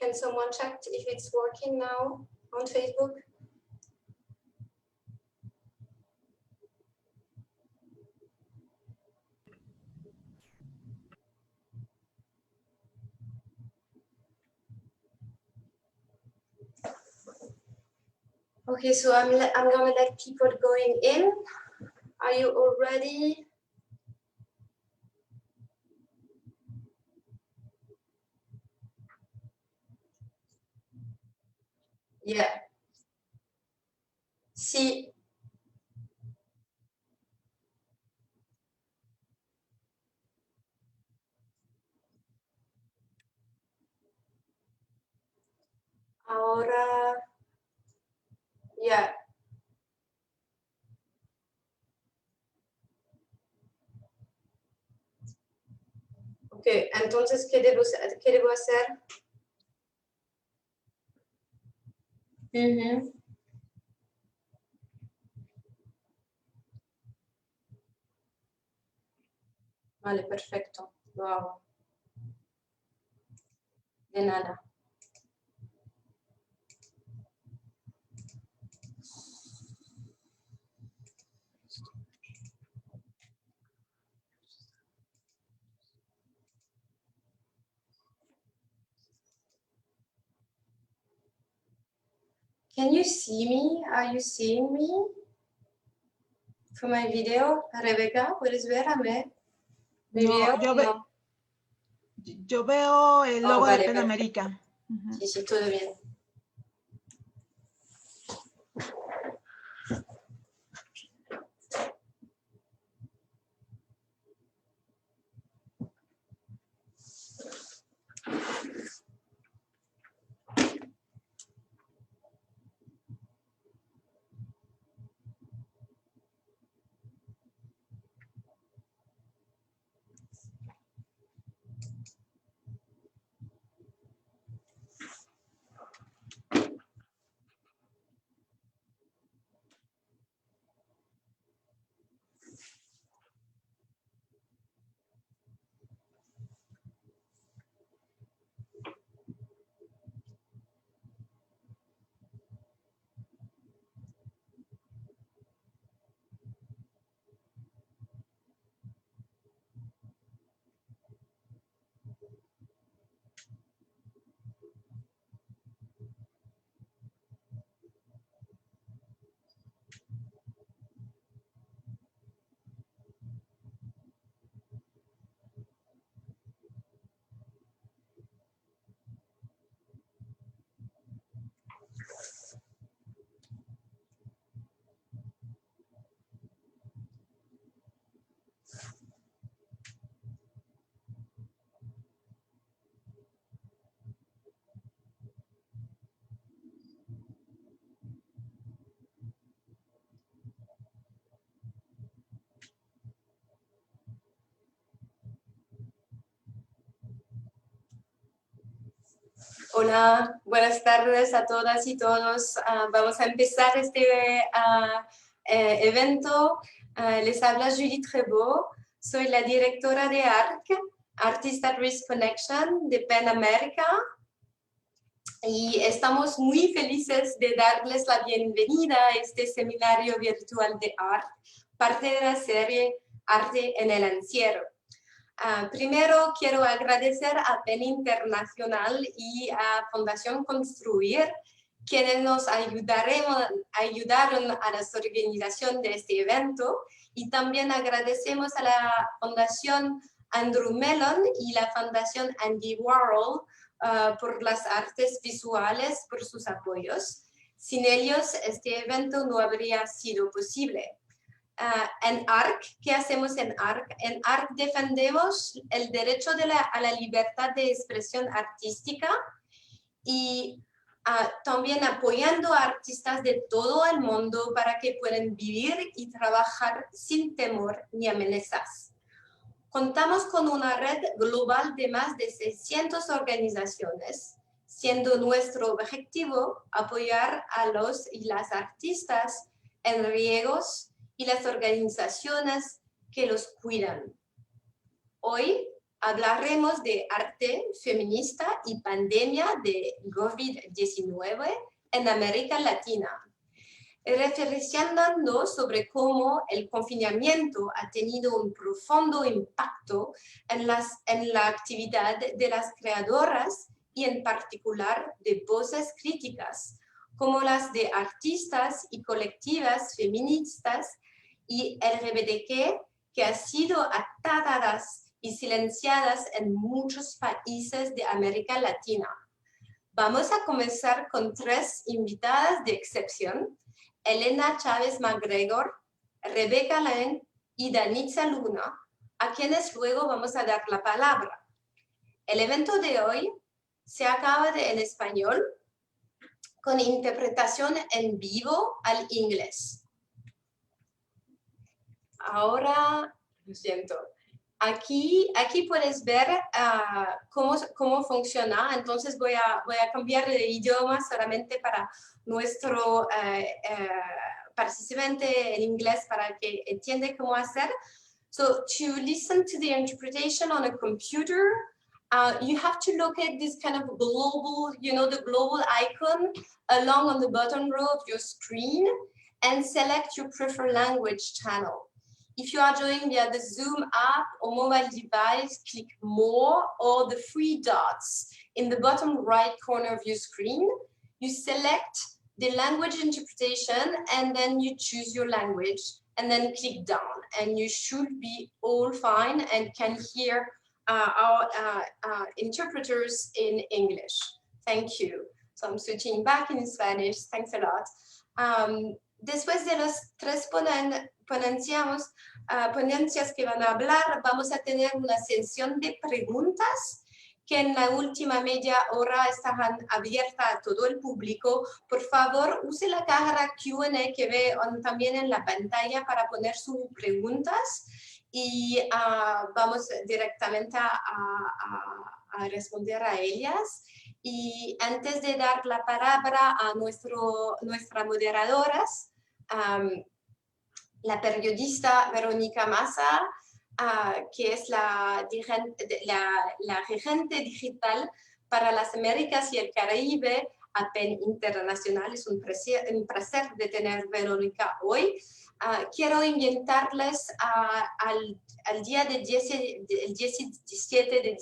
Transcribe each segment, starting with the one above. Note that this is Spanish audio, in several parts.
Can someone check if it's working now on Facebook? Okay, so I'm gonna let people going in. Are you all ready? Yeah. Sí. Ahora, ya. Ok, entonces, ¿qué debo hacer? Vale, perfecto. Lo hago. De nada. Can you see me? Are you seeing me? For my video, Rebeca, ¿puedes verme? No, yo veo el logo vale, de PEN perfecto. América. Sí, sí, todo bien. Hola, buenas tardes a todas y todos. Vamos a empezar este evento. Les habla Julie Trevaux. Soy la directora de ARC, Artist at Risk Connection de PEN América. Y estamos muy felices de darles la bienvenida a este seminario virtual de ARC, parte de la serie Arte en el Encierro. Primero quiero agradecer a PEN Internacional y a Fundación Construir, quienes nos ayudaron a la organización de este evento, y también agradecemos a la Fundación Andrew Mellon y la Fundación Andy Warhol por las artes visuales, por sus apoyos. Sin ellos, este evento no habría sido posible. En ARC, ¿qué hacemos en ARC? En ARC defendemos el derecho a la libertad de expresión artística y también apoyando a artistas de todo el mundo para que puedan vivir y trabajar sin temor ni amenazas. Contamos con una red global de más de 600 organizaciones, siendo nuestro objetivo apoyar a los y las artistas en riesgos y las organizaciones que los cuidan. Hoy hablaremos de arte feminista y pandemia de COVID-19 en América Latina, reflexionando sobre cómo el confinamiento ha tenido un profundo impacto en la actividad de las creadoras y en particular de voces críticas, como las de artistas y colectivas feministas y LGBTQ que han sido atadas y silenciadas en muchos países de América Latina. Vamos a comenzar con 3 invitadas de excepción: Elena Chávez MacGregor, Rebecca Lane y Danitza Luna, a quienes luego vamos a dar la palabra. El evento de hoy se acaba en español con interpretación en vivo al inglés. Ahora, lo siento. Aquí puedes ver cómo funciona. Entonces voy a cambiar de idioma solamente para nuestro participante en inglés para que entienda cómo hacer. So to listen to the interpretation on a computer, you have to locate this kind of global, the global icon along on the bottom row of your screen and select your preferred language channel. If you are joining via the Zoom app or mobile device, click More or the 3 dots in the bottom right corner of your screen. You select the language interpretation and then you choose your language and then click down, and you should be all fine and can hear our interpreters in English. Thank you. So I'm switching back in Spanish. Thanks a lot. Después de los 3 ponencias que van a hablar, vamos a tener una sesión de preguntas que en la última media hora estarán abiertas a todo el público. Por favor, use la caja Q&A que ve también en la pantalla para poner sus preguntas y vamos directamente a responder a ellas. Y antes de dar la palabra a nuestras moderadoras, la periodista Verónica Massa, que es la regente digital para las Américas y el Caribe a PEN Internacional. Es un placer de tener Verónica hoy. Quiero invitarles al día del 17 de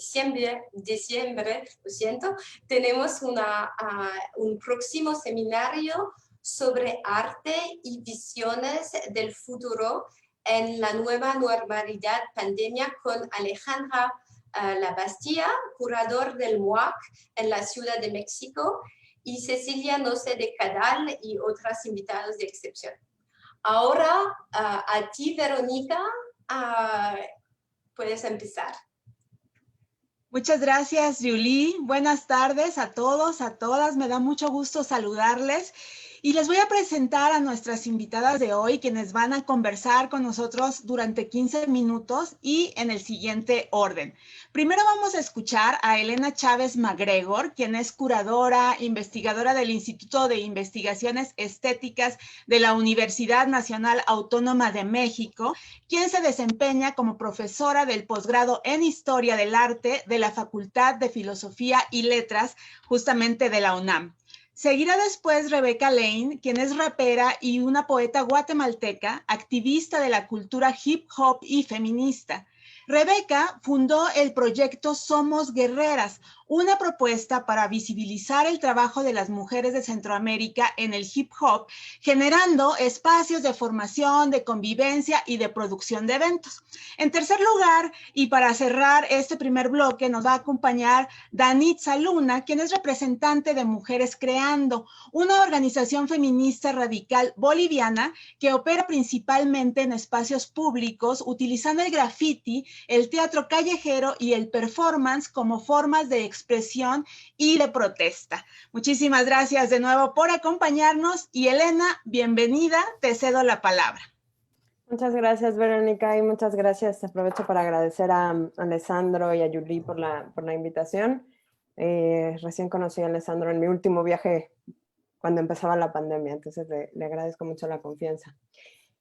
diciembre, lo siento, tenemos un próximo seminario sobre arte y visiones del futuro en la nueva normalidad pandemia con Alejandra Labastida, curador del MUAC en la Ciudad de México, y Cecilia Noce de Cadal y otras invitadas de excepción. Ahora, a ti, Verónica, puedes empezar. Muchas gracias, Julie. Buenas tardes a todos, a todas. Me da mucho gusto saludarles. Y les voy a presentar a nuestras invitadas de hoy, quienes van a conversar con nosotros durante 15 minutos y en el siguiente orden. Primero vamos a escuchar a Elena Chávez MacGregor, quien es curadora, investigadora del Instituto de Investigaciones Estéticas de la Universidad Nacional Autónoma de México, quien se desempeña como profesora del posgrado en Historia del Arte de la Facultad de Filosofía y Letras, justamente de la UNAM. Seguirá después Rebecca Lane, quien es rapera y una poeta guatemalteca, activista de la cultura hip hop y feminista. Rebecca fundó el proyecto Somos Guerreras, una propuesta para visibilizar el trabajo de las mujeres de Centroamérica en el hip hop, generando espacios de formación, de convivencia y de producción de eventos. En tercer lugar, y para cerrar este primer bloque, nos va a acompañar Danitza Luna, quien es representante de Mujeres Creando, una organización feminista radical boliviana que opera principalmente en espacios públicos, utilizando el graffiti, el teatro callejero y el performance como formas de expresión y de protesta. Muchísimas gracias de nuevo por acompañarnos y Elena, bienvenida, te cedo la palabra. Muchas gracias, Verónica, y muchas gracias. Aprovecho para agradecer a Alessandro y a Julie por la invitación. Recién conocí a Alessandro en mi último viaje cuando empezaba la pandemia, entonces le agradezco mucho la confianza.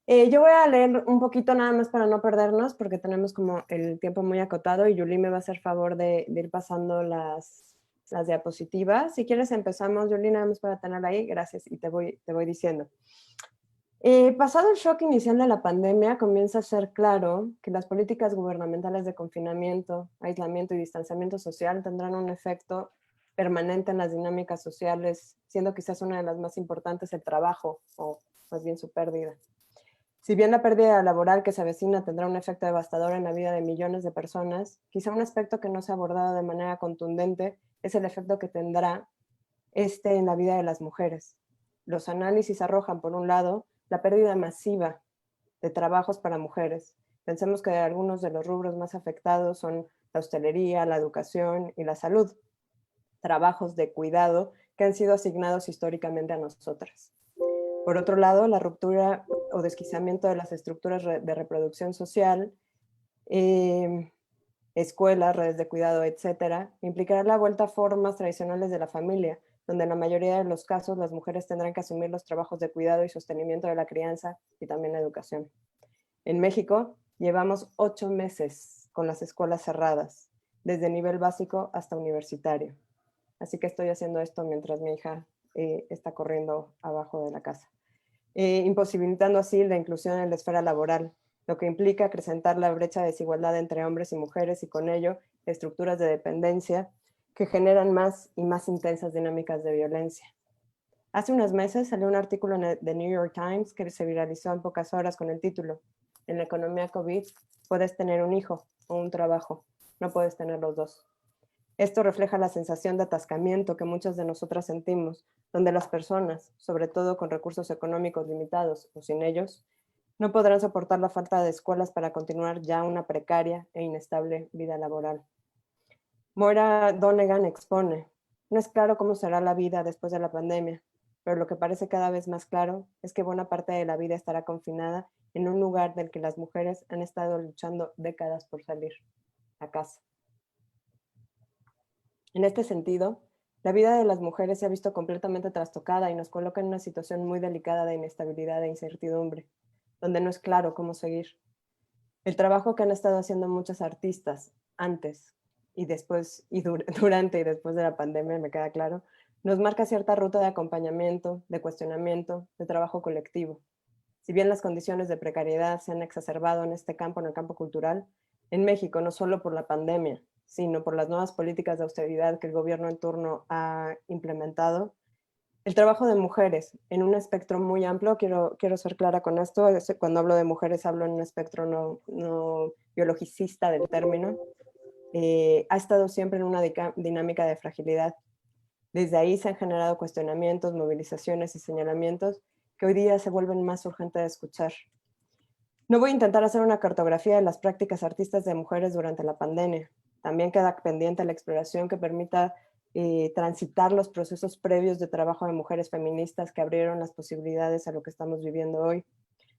Yo voy a leer un poquito nada más para no perdernos, porque tenemos como el tiempo muy acotado y Julie me va a hacer favor de ir pasando las diapositivas. Si quieres empezamos, Julie, nada más para tener ahí. Gracias, y te voy diciendo. Pasado el shock inicial de la pandemia, comienza a ser claro que las políticas gubernamentales de confinamiento, aislamiento y distanciamiento social tendrán un efecto permanente en las dinámicas sociales, siendo quizás una de las más importantes el trabajo, o más bien su pérdida. Si bien la pérdida laboral que se avecina tendrá un efecto devastador en la vida de millones de personas, quizá un aspecto que no se ha abordado de manera contundente es el efecto que tendrá en la vida de las mujeres. Los análisis arrojan, por un lado, la pérdida masiva de trabajos para mujeres. Pensemos que algunos de los rubros más afectados son la hostelería, la educación y la salud, trabajos de cuidado que han sido asignados históricamente a nosotras. Por otro lado, la ruptura o desquiciamiento de las estructuras de reproducción social, escuelas, redes de cuidado, etcétera, implicará la vuelta a formas tradicionales de la familia, donde en la mayoría de los casos las mujeres tendrán que asumir los trabajos de cuidado y sostenimiento de la crianza y también la educación. En México llevamos 8 meses con las escuelas cerradas, desde nivel básico hasta universitario. Así que estoy haciendo esto mientras mi hija está corriendo abajo de la casa. Imposibilitando así la inclusión en la esfera laboral, lo que implica acrecentar la brecha de desigualdad entre hombres y mujeres y con ello estructuras de dependencia que generan más y más intensas dinámicas de violencia. Hace unos meses salió un artículo en The New York Times que se viralizó en pocas horas con el título: en la economía COVID puedes tener un hijo o un trabajo, no puedes tener los dos. Esto refleja la sensación de atascamiento que muchas de nosotras sentimos, donde las personas, sobre todo con recursos económicos limitados o sin ellos, no podrán soportar la falta de escuelas para continuar ya una precaria e inestable vida laboral. Moira Donegan expone: no es claro cómo será la vida después de la pandemia, pero lo que parece cada vez más claro es que buena parte de la vida estará confinada en un lugar del que las mujeres han estado luchando décadas por salir, a casa. En este sentido, la vida de las mujeres se ha visto completamente trastocada y nos coloca en una situación muy delicada de inestabilidad e incertidumbre, donde no es claro cómo seguir. El trabajo que han estado haciendo muchas artistas antes y después, durante y después de la pandemia, me queda claro, nos marca cierta ruta de acompañamiento, de cuestionamiento, de trabajo colectivo. Si bien las condiciones de precariedad se han exacerbado en este campo, en el campo cultural, en México, no solo por la pandemia, sino por las nuevas políticas de austeridad que el gobierno en turno ha implementado, el trabajo de mujeres en un espectro muy amplio, quiero ser clara con esto, cuando hablo de mujeres hablo en un espectro no biologicista del término, ha estado siempre en una dinámica de fragilidad. Desde ahí se han generado cuestionamientos, movilizaciones y señalamientos que hoy día se vuelven más urgentes de escuchar. No voy a intentar hacer una cartografía de las prácticas artistas de mujeres durante la pandemia. También queda pendiente la exploración que permita transitar los procesos previos de trabajo de mujeres feministas que abrieron las posibilidades a lo que estamos viviendo hoy.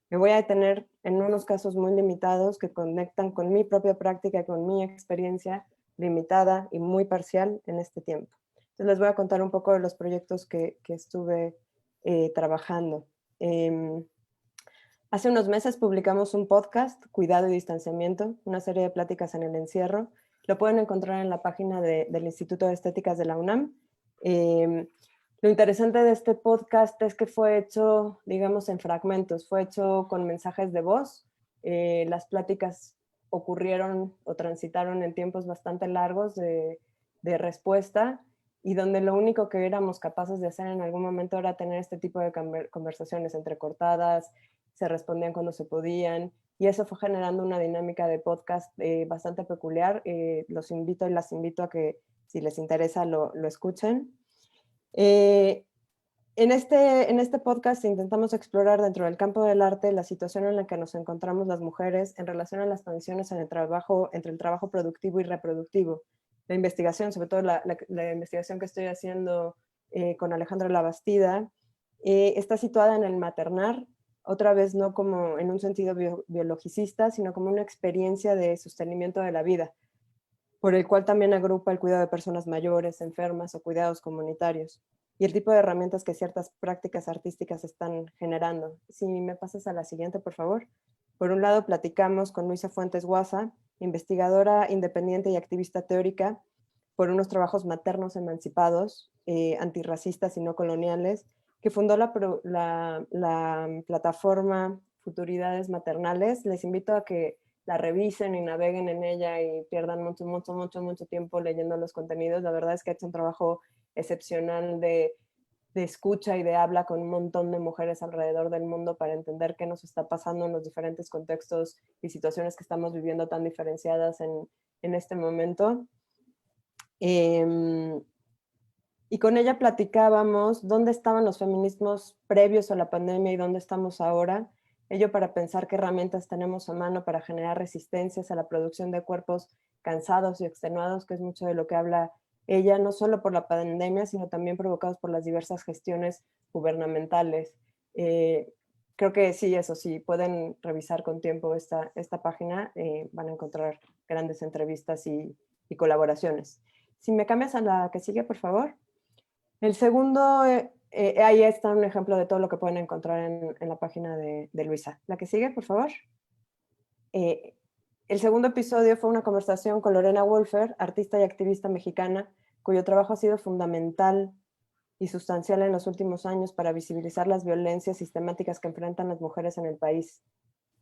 Me voy a detener en unos casos muy limitados que conectan con mi propia práctica, con mi experiencia limitada y muy parcial en este tiempo. Entonces les voy a contar un poco de los proyectos que estuve trabajando. Hace unos meses publicamos un podcast, Cuidado y Distanciamiento, una serie de pláticas en el encierro. Lo pueden encontrar en la página del Instituto de Estéticas de la UNAM. Lo interesante de este podcast es que fue hecho, digamos, en fragmentos, fue hecho con mensajes de voz. Las pláticas ocurrieron o transitaron en tiempos bastante largos de respuesta y donde lo único que éramos capaces de hacer en algún momento era tener este tipo de conversaciones entrecortadas, se respondían cuando se podían, y eso fue generando una dinámica de podcast bastante peculiar. Los invito y las invito a que, si les interesa, lo escuchen. En este podcast intentamos explorar dentro del campo del arte la situación en la que nos encontramos las mujeres en relación a las tensiones en el trabajo, entre el trabajo productivo y reproductivo. La investigación, sobre todo la investigación que estoy haciendo con Alejandra Labastida, está situada en el maternar, otra vez no como en un sentido biologicista, sino como una experiencia de sostenimiento de la vida, por el cual también agrupa el cuidado de personas mayores, enfermas o cuidados comunitarios. y el tipo de herramientas que ciertas prácticas artísticas están generando. Si me pasas a la siguiente, por favor. Por un lado, platicamos con Luisa Fuentes Guasa, investigadora independiente y activista teórica por unos trabajos maternos emancipados, antirracistas y no coloniales, que fundó la plataforma Futuridades Maternales. Les invito a que la revisen y naveguen en ella y pierdan mucho tiempo leyendo los contenidos. La verdad es que ha hecho un trabajo excepcional de escucha y de habla con un montón de mujeres alrededor del mundo para entender qué nos está pasando en los diferentes contextos y situaciones que estamos viviendo tan diferenciadas en este momento. Y con ella platicábamos dónde estaban los feminismos previos a la pandemia y dónde estamos ahora. Ello para pensar qué herramientas tenemos a mano para generar resistencias a la producción de cuerpos cansados y extenuados, que es mucho de lo que habla ella, no solo por la pandemia, sino también provocados por las diversas gestiones gubernamentales. Creo que sí, eso sí, pueden revisar con tiempo esta página, van a encontrar grandes entrevistas y colaboraciones. Si me cambias a la que sigue, por favor. El segundo, ahí está un ejemplo de todo lo que pueden encontrar en la página de Luisa. La que sigue, por favor. El segundo episodio fue una conversación con Lorena Wolfer, artista y activista mexicana, cuyo trabajo ha sido fundamental y sustancial en los últimos años para visibilizar las violencias sistemáticas que enfrentan las mujeres en el país.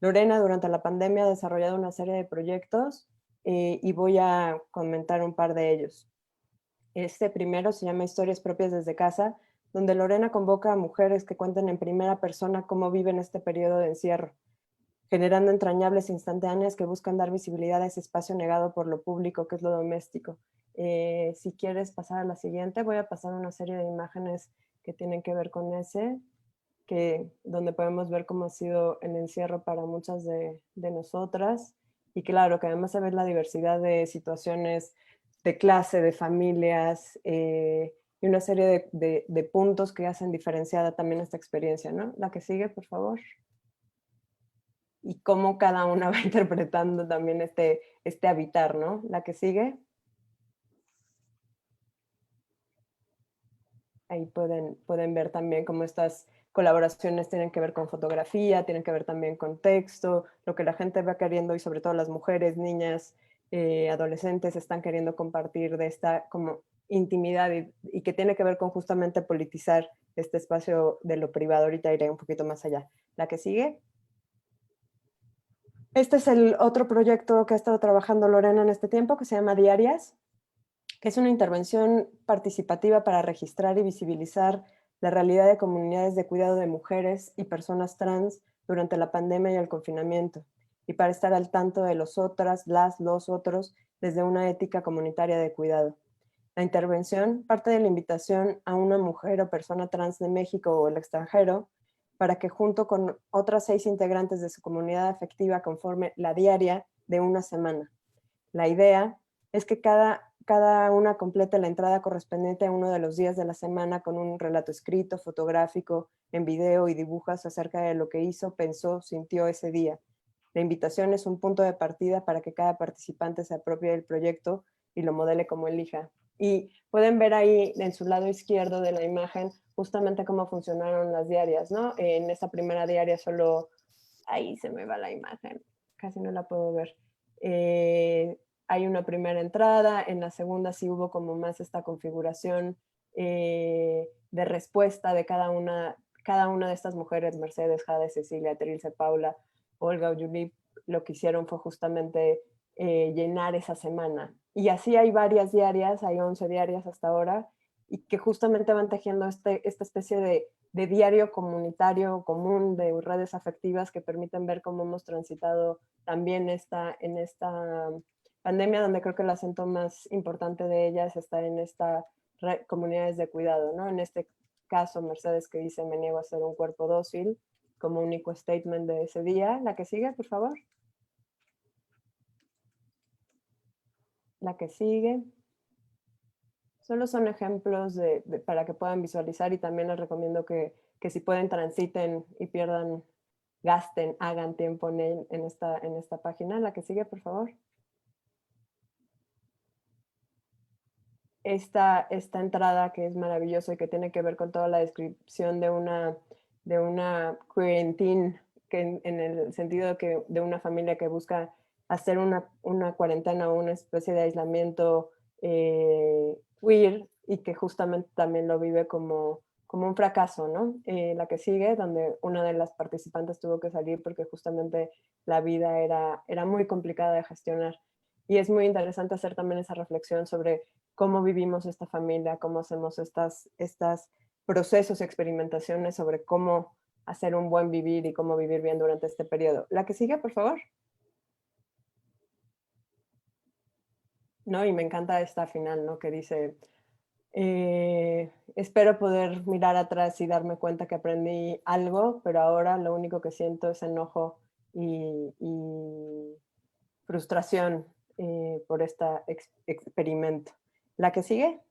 Lorena, durante la pandemia, ha desarrollado una serie de proyectos y voy a comentar un par de ellos. Este primero se llama Historias propias desde casa, donde Lorena convoca a mujeres que cuenten en primera persona cómo viven este periodo de encierro, generando entrañables instantáneas que buscan dar visibilidad a ese espacio negado por lo público, que es lo doméstico. Si quieres pasar a la siguiente, voy a pasar una serie de imágenes que tienen que ver con ese, donde podemos ver cómo ha sido el encierro para muchas de nosotras. Y claro, que además se ve la diversidad de situaciones de clase, de familias, y una serie de puntos que hacen diferenciada también esta experiencia, ¿no? La que sigue, por favor. Y cómo cada una va interpretando también este habitar, ¿no? La que sigue. Ahí pueden ver también cómo estas colaboraciones tienen que ver con fotografía, tienen que ver también con texto, lo que la gente va queriendo y sobre todo las mujeres, niñas, adolescentes están queriendo compartir de esta como intimidad y que tiene que ver con justamente politizar este espacio de lo privado. Ahorita iré un poquito más allá. La que sigue. Este es el otro proyecto que ha estado trabajando Lorena en este tiempo, que se llama Diarias, que es una intervención participativa para registrar y visibilizar la realidad de comunidades de cuidado de mujeres y personas trans durante la pandemia y el confinamiento, y para estar al tanto de los otras, los otros, desde una ética comunitaria de cuidado. La intervención parte de la invitación a una mujer o persona trans de México o el extranjero para que junto con otras 6 integrantes de su comunidad afectiva conforme la diaria de una semana. La idea es que cada una complete la entrada correspondiente a uno de los días de la semana con un relato escrito, fotográfico, en video y dibujos acerca de lo que hizo, pensó, sintió ese día. La invitación es un punto de partida para que cada participante se apropie del proyecto y lo modele como elija. Y pueden ver ahí en su lado izquierdo de la imagen justamente cómo funcionaron las diarias, ¿no? En esta primera diaria solo, ahí se me va la imagen, casi no la puedo ver. Hay una primera entrada, en la segunda sí hubo como más esta configuración de respuesta de cada una de estas mujeres, Mercedes, Jade, Cecilia, Trilce, Paula, Olga o Yuli, lo que hicieron fue justamente llenar esa semana. Y así hay varias diarias, hay 11 diarias hasta ahora, y que justamente van tejiendo esta especie de diario comunitario común, de redes afectivas que permiten ver cómo hemos transitado también en esta pandemia, donde creo que el acento más importante de ellas está en estas comunidades de cuidado, ¿no? En este caso, Mercedes, que dice, me niego a ser un cuerpo dócil, como único statement de ese día. La que sigue, por favor. La que sigue. Solo son ejemplos para que puedan visualizar, y también les recomiendo que si pueden transiten y gasten, hagan tiempo en esta página. La que sigue, por favor. esta entrada que es maravillosa y que tiene que ver con toda la descripción de una quarantine, que en el sentido de una familia que busca hacer una cuarentena o una especie de aislamiento queer, y que justamente también lo vive como un fracaso, ¿no? La que sigue, donde una de las participantes tuvo que salir porque justamente la vida era muy complicada de gestionar. Y es muy interesante hacer también esa reflexión sobre cómo vivimos esta familia, cómo hacemos estas procesos y experimentaciones sobre cómo hacer un buen vivir y cómo vivir bien durante este periodo. La que sigue, por favor. ¿No? Y me encanta esta final, ¿no? Que dice, espero poder mirar atrás y darme cuenta que aprendí algo, pero ahora lo único que siento es enojo y frustración por este experimento. ¿La que sigue?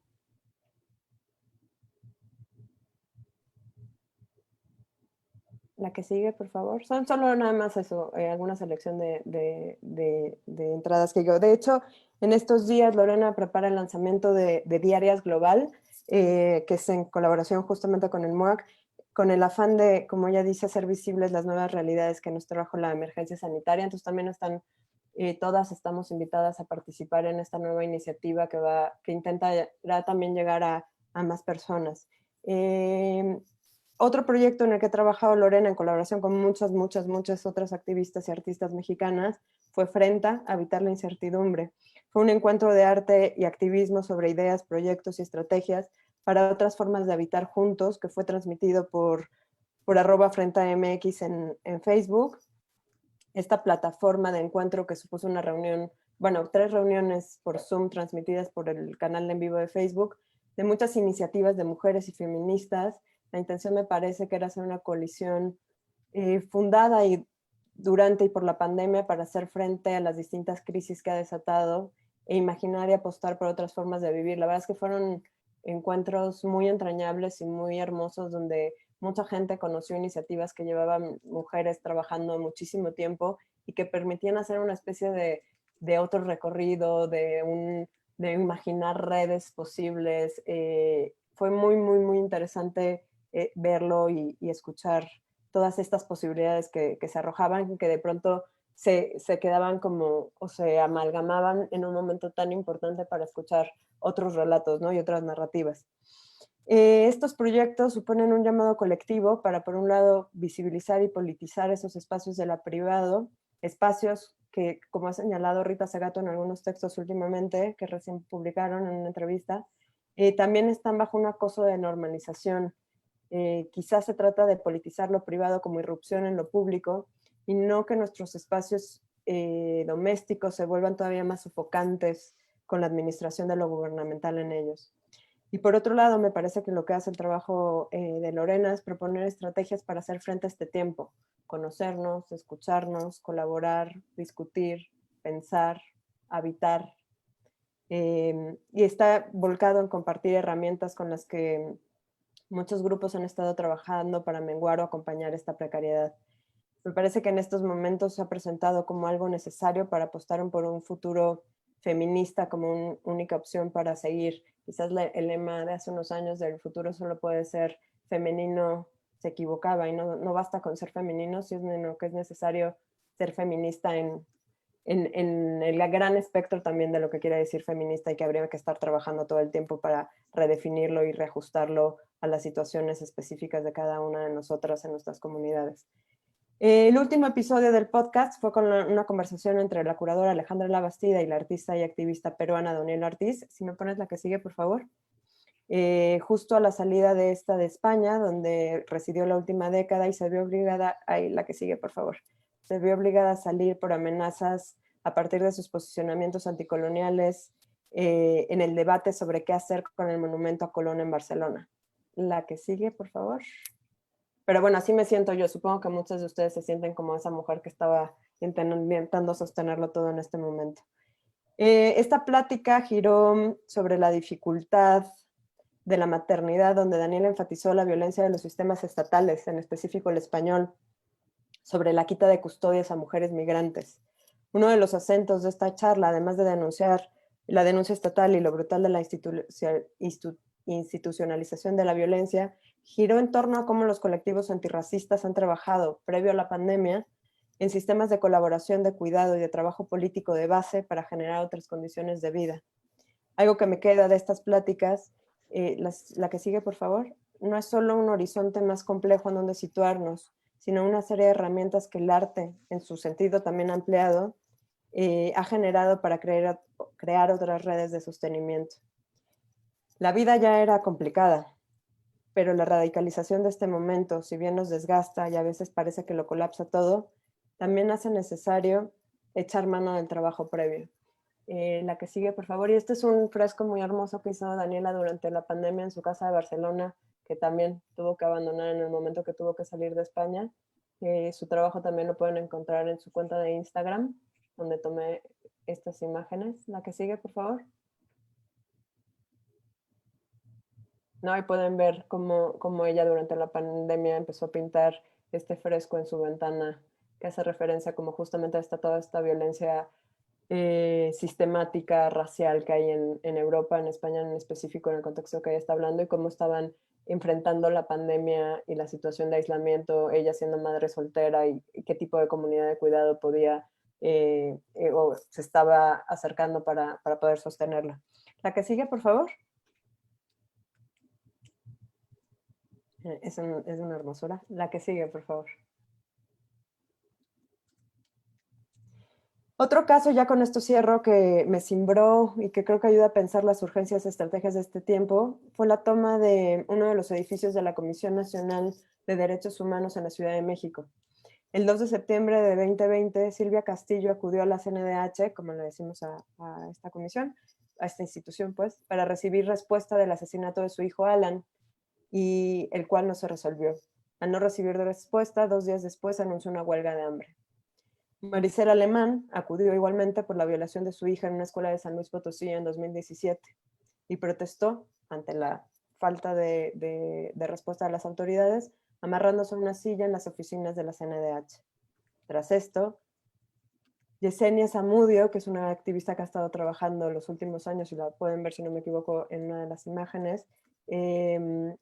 La que sigue, por favor. Son solo nada más eso, alguna selección de entradas que yo. De hecho, en estos días Lorena prepara el lanzamiento de Diarias Global, que es en colaboración justamente con el MOAC, con el afán de, como ella dice, hacer visibles las nuevas realidades que nos trajo la emergencia sanitaria. Entonces también todas estamos invitadas a participar en esta nueva iniciativa que intentará también llegar a más personas. Otro proyecto en el que ha trabajado Lorena en colaboración con muchas otras activistas y artistas mexicanas fue Frenta, Habitar la Incertidumbre. Fue un encuentro de arte y activismo sobre ideas, proyectos y estrategias para otras formas de habitar juntos, que fue transmitido por @FrentaMX en Facebook. Esta plataforma de encuentro que supuso una reunión, 3 reuniones por Zoom transmitidas por el canal en vivo de Facebook, de muchas iniciativas de mujeres y feministas. La intención me parece que era hacer una coalición fundada durante y por la pandemia para hacer frente a las distintas crisis que ha desatado e imaginar y apostar por otras formas de vivir. La verdad es que fueron encuentros muy entrañables y muy hermosos, donde mucha gente conoció iniciativas que llevaban mujeres trabajando muchísimo tiempo y que permitían hacer una especie de otro recorrido, de imaginar redes posibles. Fue muy interesante verlo y escuchar todas estas posibilidades que se arrojaban, que de pronto se quedaban como, o se amalgamaban en un momento tan importante para escuchar otros relatos, ¿no? Y otras narrativas. Estos proyectos suponen un llamado colectivo para, por un lado, visibilizar y politizar esos espacios de la privado, espacios que, como ha señalado Rita Segato en algunos textos últimamente, que recién publicaron en una entrevista, también están bajo un acoso de normalización. Quizás se trata de politizar lo privado como irrupción en lo público y no que nuestros espacios domésticos se vuelvan todavía más sofocantes con la administración de lo gubernamental en ellos. Y por otro lado, me parece que lo que hace el trabajo de Lorena es proponer estrategias para hacer frente a este tiempo, conocernos, escucharnos, colaborar, discutir, pensar, habitar. Y está volcado en compartir herramientas con las que muchos grupos han estado trabajando para menguar o acompañar esta precariedad. Me parece que en estos momentos se ha presentado como algo necesario para apostar por un futuro feminista como una única opción para seguir. Quizás el lema de hace unos años del futuro solo puede ser femenino, se equivocaba, y no basta con ser femenino, sino que es necesario ser feminista en el gran espectro también de lo que quiere decir feminista, y que habría que estar trabajando todo el tiempo para redefinirlo y reajustarlo a las situaciones específicas de cada una de nosotras en nuestras comunidades. El último episodio del podcast fue con una conversación entre la curadora Alejandra Labastida y la artista y activista peruana Daniela Ortiz. Si me pones la que sigue, por favor. Justo a la salida de esta de España, donde residió la última década, y se vio obligada, ahí la que sigue, por favor, se vio obligada a salir por amenazas a partir de sus posicionamientos anticoloniales en el debate sobre qué hacer con el monumento a Colón en Barcelona. La que sigue, por favor. Pero bueno, así me siento yo. Supongo que muchos de ustedes se sienten como esa mujer que estaba intentando sostenerlo todo en este momento. Esta plática giró sobre la dificultad de la maternidad, donde Daniel enfatizó la violencia de los sistemas estatales, en específico el español, sobre la quita de custodias a mujeres migrantes. Uno de los acentos de esta charla, además de denunciar La denuncia estatal y lo brutal de la institucionalización de la violencia giró en torno a cómo los colectivos antirracistas han trabajado, previo a la pandemia, en sistemas de colaboración, de cuidado y de trabajo político de base para generar otras condiciones de vida. Algo que me queda de estas pláticas, la que sigue, por favor, no es solo un horizonte más complejo en donde situarnos, sino una serie de herramientas que el arte, en su sentido también ampliado, ha generado para crear otras redes de sostenimiento. La vida ya era complicada, pero la radicalización de este momento, si bien nos desgasta y a veces parece que lo colapsa todo, también hace necesario echar mano del trabajo previo. La que sigue, por favor. Y este es un fresco muy hermoso que hizo Daniela durante la pandemia en su casa de Barcelona, que también tuvo que abandonar en el momento que tuvo que salir de España. Su trabajo también lo pueden encontrar en su cuenta de Instagram, donde tomé estas imágenes. La que sigue, por favor. No, ahí pueden ver cómo ella durante la pandemia empezó a pintar este fresco en su ventana, que hace referencia como justamente a toda esta violencia sistemática, racial que hay en Europa, en España en específico, en el contexto que ella está hablando, y cómo estaban enfrentando la pandemia y la situación de aislamiento, ella siendo madre soltera, y qué tipo de comunidad de cuidado podía o se estaba acercando para poder sostenerla. La que sigue, por favor. Es una hermosura. La que sigue, por favor. Otro caso, ya con esto cierro, que me cimbró y que creo que ayuda a pensar las urgencias y estrategias de este tiempo, fue la toma de uno de los edificios de la Comisión Nacional de Derechos Humanos en la Ciudad de México. El 2 de septiembre de 2020, Silvia Castillo acudió a la CNDH, como le decimos a esta comisión, a esta institución, pues, para recibir respuesta del asesinato de su hijo Alan, y el cual no se resolvió. Al no recibir respuesta, 2 días después anunció una huelga de hambre. Maricela Alemán acudió igualmente por la violación de su hija en una escuela de San Luis Potosí en 2017 y protestó ante la falta de respuesta de las autoridades, amarrándose a una silla en las oficinas de la CNDH. Tras esto, Yesenia Zamudio, que es una activista que ha estado trabajando los últimos años, y la pueden ver si no me equivoco en una de las imágenes,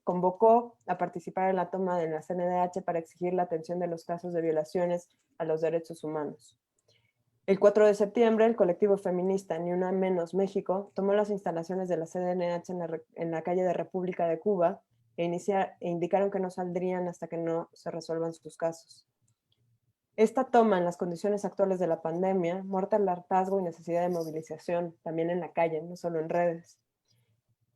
convocó a participar en la toma de la CNDH para exigir la atención de los casos de violaciones a los derechos humanos. El 4 de septiembre, el colectivo feminista Ni Una Menos México tomó las instalaciones de la CNDH en la calle de República de Cuba e indicaron que no saldrían hasta que no se resuelvan sus casos. Esta toma, en las condiciones actuales de la pandemia, muestra el hartazgo y necesidad de movilización, también en la calle, no solo en redes.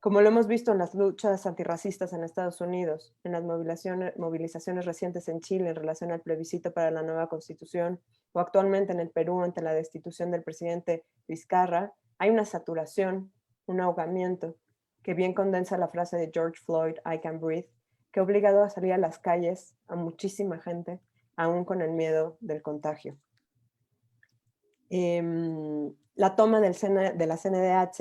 Como lo hemos visto en las luchas antirracistas en Estados Unidos, en las movilizaciones recientes en Chile en relación al plebiscito para la nueva constitución, o actualmente en el Perú ante la destitución del presidente Vizcarra, hay una saturación, un ahogamiento, que bien condensa la frase de George Floyd, I can breathe, que ha obligado a salir a las calles a muchísima gente, aún con el miedo del contagio. La toma de la CNDH,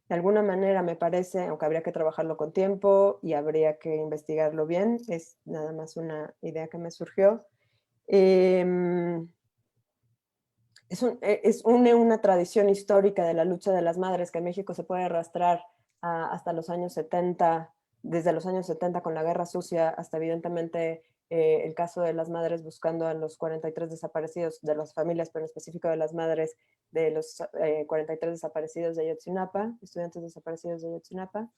de alguna manera me parece, aunque habría que trabajarlo con tiempo y habría que investigarlo bien, es nada más una idea que me surgió, une una tradición histórica de la lucha de las madres que en México se puede arrastrar hasta los años 70, desde los años 70 con la Guerra Sucia, hasta evidentemente el caso de las madres buscando a los 43 desaparecidos, de las familias, pero en específico de las madres de los 43 desaparecidos de Ayotzinapa, estudiantes desaparecidos de Ayotzinapa,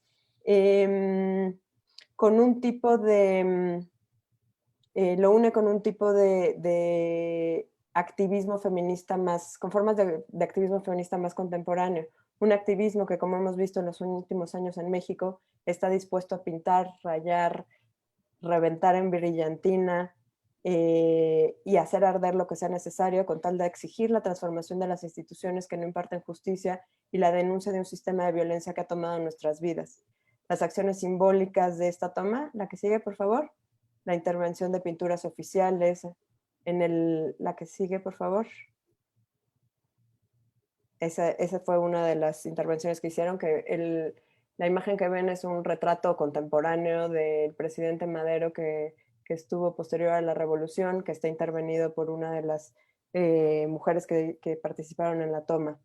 con un tipo de... lo une con un tipo de activismo feminista más, con formas de activismo feminista más contemporáneo. Un activismo que, como hemos visto en los últimos años en México, está dispuesto a pintar, rayar, reventar en brillantina y hacer arder lo que sea necesario con tal de exigir la transformación de las instituciones que no imparten justicia y la denuncia de un sistema de violencia que ha tomado nuestras vidas. Las acciones simbólicas de esta toma, la que sigue, por favor. La intervención de pinturas oficiales, la que sigue, por favor. Esa fue una de las intervenciones que hicieron, que la imagen que ven es un retrato contemporáneo del presidente Madero que estuvo posterior a la revolución, que está intervenido por una de las mujeres que participaron en la toma.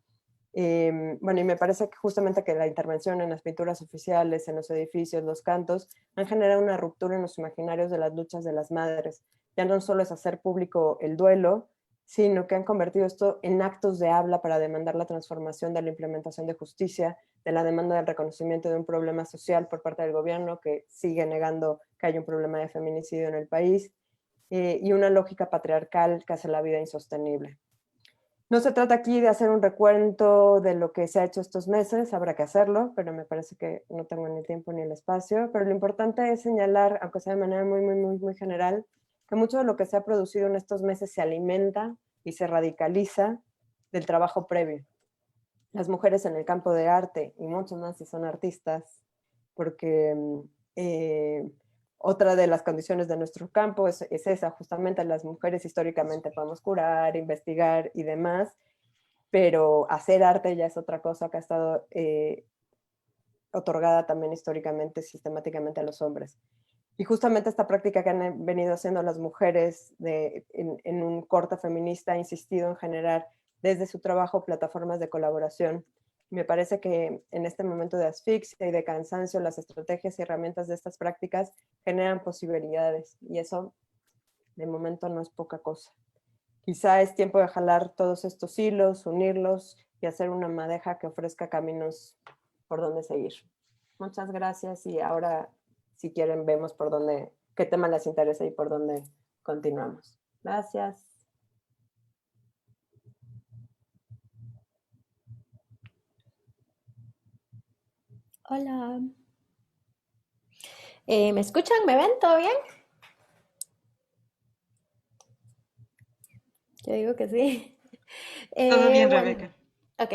Bueno, y me parece que justamente que la intervención en las pinturas oficiales, en los edificios, los cantos, han generado una ruptura en los imaginarios de las luchas de las madres. Ya no solo es hacer público el duelo, sino que han convertido esto en actos de habla para demandar la transformación de la implementación de justicia, de la demanda del reconocimiento de un problema social por parte del gobierno que sigue negando que hay un problema de feminicidio en el país, y una lógica patriarcal que hace la vida insostenible. No se trata aquí de hacer un recuento de lo que se ha hecho estos meses, habrá que hacerlo, pero me parece que no tengo ni el tiempo ni el espacio, pero lo importante es señalar, aunque sea de manera muy general, que mucho de lo que se ha producido en estos meses se alimenta y se radicaliza del trabajo previo. Las mujeres en el campo de arte, y muchos más si son artistas, porque otra de las condiciones de nuestro campo es esa, justamente las mujeres históricamente podemos curar, investigar y demás, pero hacer arte ya es otra cosa que ha estado otorgada también históricamente, sistemáticamente a los hombres. Y justamente esta práctica que han venido haciendo las mujeres en un corte feminista ha insistido en generar desde su trabajo plataformas de colaboración. Me parece que en este momento de asfixia y de cansancio, las estrategias y herramientas de estas prácticas generan posibilidades y eso de momento no es poca cosa. Quizá es tiempo de jalar todos estos hilos, unirlos y hacer una madeja que ofrezca caminos por donde seguir. Muchas gracias y ahora, si quieren, vemos por dónde, qué tema les interesa y por dónde continuamos. Gracias. Hola. ¿Me escuchan? ¿Me ven? ¿Todo bien? Yo digo que sí. Todo bien, Bueno, Rebeca. ok.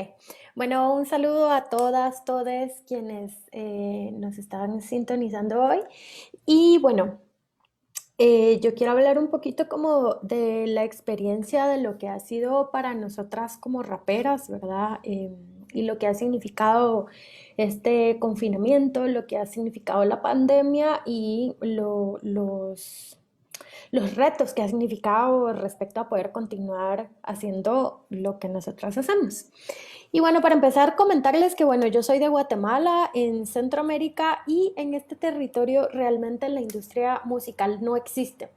Bueno, un saludo a todas, todes quienes nos están sintonizando hoy. Y bueno, yo quiero hablar un poquito como de la experiencia de lo que ha sido para nosotras como raperas, ¿verdad? Y lo que ha significado este confinamiento, lo que ha significado la pandemia y los retos que ha significado respecto a poder continuar haciendo lo que nosotras hacemos. Y bueno, para empezar, comentarles que bueno, yo soy de Guatemala, en Centroamérica, y en este territorio realmente la industria musical no existe.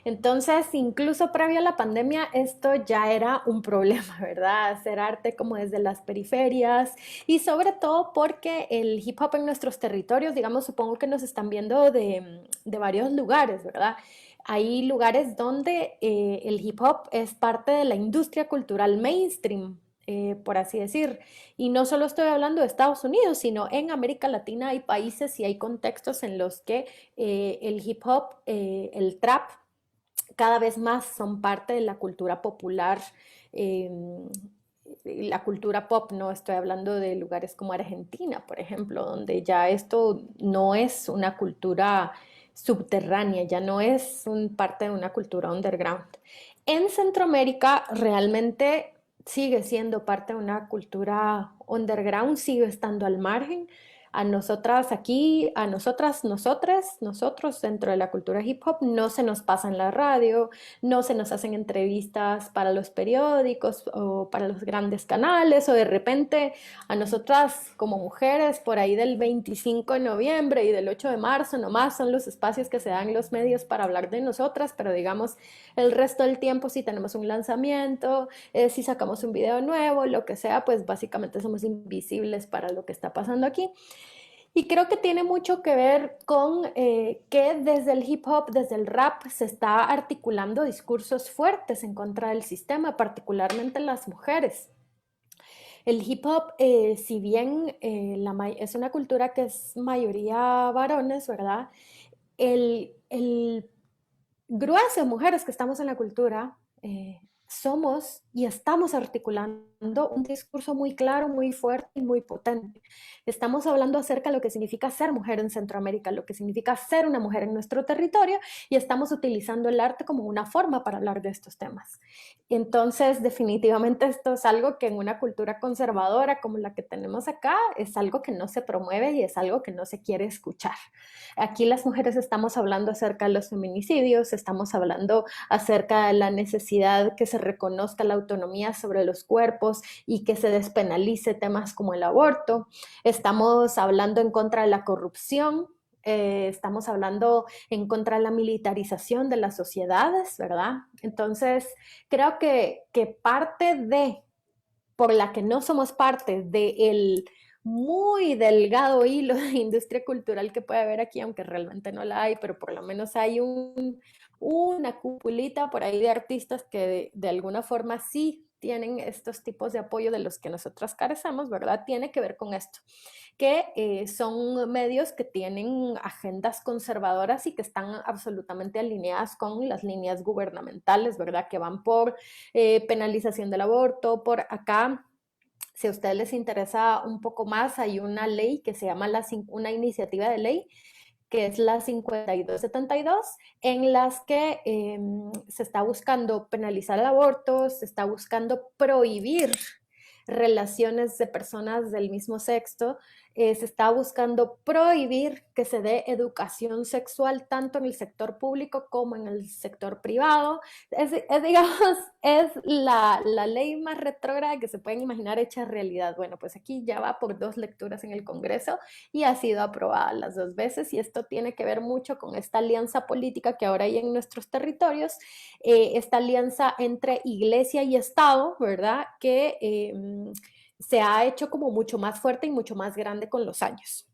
Entonces, incluso previo a la pandemia, esto ya era un problema, ¿verdad? Hacer arte como desde las periferias y sobre todo porque el hip hop en nuestros territorios, digamos, supongo que nos están viendo de varios lugares, ¿verdad? Hay lugares donde el hip hop es parte de la industria cultural mainstream, por así decir. Y no solo estoy hablando de Estados Unidos, sino en América Latina hay países y hay contextos en los que el hip hop, el trap, cada vez más son parte de la cultura popular. La cultura pop, no estoy hablando de lugares como Argentina, por ejemplo, donde ya esto no es una cultura subterránea, ya no es parte de una cultura underground. En Centroamérica realmente sigue siendo parte de una cultura underground, sigue estando al margen. A nosotras aquí, a nosotras, nosotros dentro de la cultura hip hop no se nos pasa en la radio, no se nos hacen entrevistas para los periódicos o para los grandes canales, o de repente a nosotras como mujeres por ahí del 25 de noviembre y del 8 de marzo nomás son los espacios que se dan en los medios para hablar de nosotras, pero digamos el resto del tiempo si tenemos un lanzamiento, si sacamos un video nuevo, lo que sea, pues básicamente somos invisibles para lo que está pasando aquí. Y creo que tiene mucho que ver con que desde el hip hop, desde el rap, se está articulando discursos fuertes en contra del sistema, particularmente las mujeres. El hip hop, si bien es una cultura que es mayoría varones, ¿verdad? El grueso de mujeres que estamos en la cultura somos y estamos articulando un discurso muy claro, muy fuerte y muy potente. Estamos hablando acerca de lo que significa ser mujer en Centroamérica, lo que significa ser una mujer en nuestro territorio, y estamos utilizando el arte como una forma para hablar de estos temas. Entonces, definitivamente esto es algo que en una cultura conservadora como la que tenemos acá, es algo que no se promueve y es algo que no se quiere escuchar. Aquí las mujeres estamos hablando acerca de los feminicidios, estamos hablando acerca de la necesidad que se reconozca la autonomía sobre los cuerpos y que se despenalice temas como el aborto. Estamos hablando en contra de la corrupción. Estamos hablando en contra de la militarización de las sociedades, ¿verdad? Entonces, creo que parte por la que no somos parte del muy delgado hilo de industria cultural que puede haber aquí, aunque realmente no la hay, pero por lo menos hay una cupulita por ahí de artistas que de alguna forma sí tienen estos tipos de apoyo de los que nosotras carecemos, ¿verdad? Tiene que ver con esto, que son medios que tienen agendas conservadoras y que están absolutamente alineadas con las líneas gubernamentales, ¿verdad? Que van por penalización del aborto, por acá. Si a ustedes les interesa un poco más, hay una ley que se llama una iniciativa de ley, que es la 5272, en las que se está buscando penalizar el aborto, se está buscando prohibir relaciones de personas del mismo sexo, se está buscando prohibir que se dé educación sexual tanto en el sector público como en el sector privado. Digamos, es la ley más retrógrada que se pueden imaginar hecha realidad. Bueno, pues aquí ya va por 2 lecturas en el Congreso y ha sido aprobada las 2 veces, y esto tiene que ver mucho con esta alianza política que ahora hay en nuestros territorios, esta alianza entre iglesia y Estado, ¿verdad? Que se ha hecho como mucho más fuerte y mucho más grande con los años.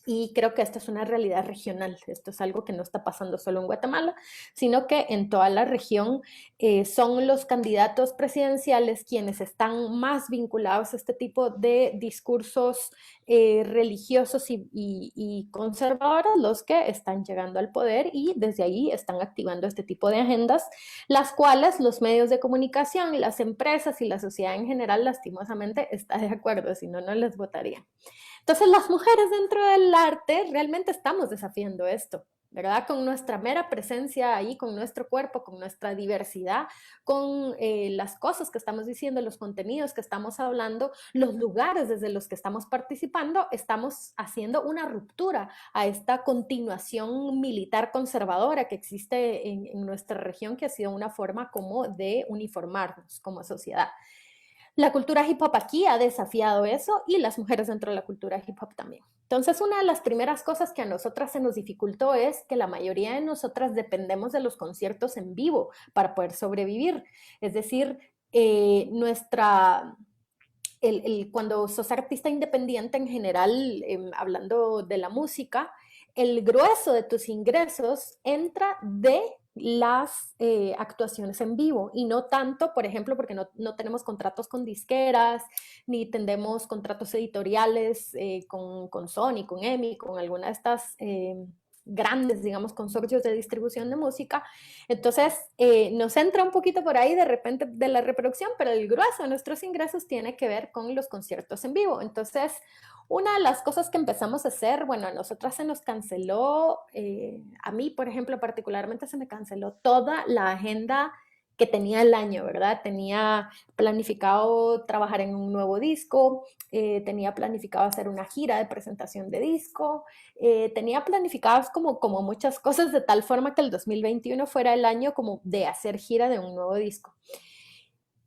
Y creo que esto es una realidad regional. Esto es algo que no está pasando solo en Guatemala, sino que en toda la región son los candidatos presidenciales quienes están más vinculados a este tipo de discursos religiosos y conservadores, los que están llegando al poder, y desde ahí están activando este tipo de agendas, las cuales los medios de comunicación, las empresas y la sociedad en general lastimosamente está de acuerdo, si no, no les votarían. Entonces, las mujeres dentro del arte realmente estamos desafiando esto, ¿verdad? Con nuestra mera presencia ahí, con nuestro cuerpo, con nuestra diversidad, con las cosas que estamos diciendo, los contenidos que estamos hablando, los lugares desde los que estamos participando, estamos haciendo una ruptura a esta continuación militar conservadora que existe en nuestra región, que ha sido una forma como de uniformarnos como sociedad. La cultura hip hop aquí ha desafiado eso, y las mujeres dentro de la cultura hip hop también. Entonces, una de las primeras cosas que a nosotras se nos dificultó es que la mayoría de nosotras dependemos de los conciertos en vivo para poder sobrevivir. Es decir, cuando sos artista independiente en general, hablando de la música, el grueso de tus ingresos entra de las actuaciones en vivo, y no tanto, por ejemplo, porque no tenemos contratos con disqueras, ni tenemos contratos editoriales con Sony, con EMI, con alguna de estas grandes, digamos, consorcios de distribución de música. Entonces, nos entra un poquito por ahí de repente de la reproducción, pero el grueso de nuestros ingresos tiene que ver con los conciertos en vivo. Entonces, una de las cosas que empezamos a hacer, bueno, a nosotras se nos canceló, a mí, por ejemplo, particularmente se me canceló toda la agenda que tenía el año, ¿verdad? Tenía planificado trabajar en un nuevo disco, tenía planificado hacer una gira de presentación de disco, tenía planificadas como muchas cosas, de tal forma que el 2021 fuera el año como de hacer gira de un nuevo disco.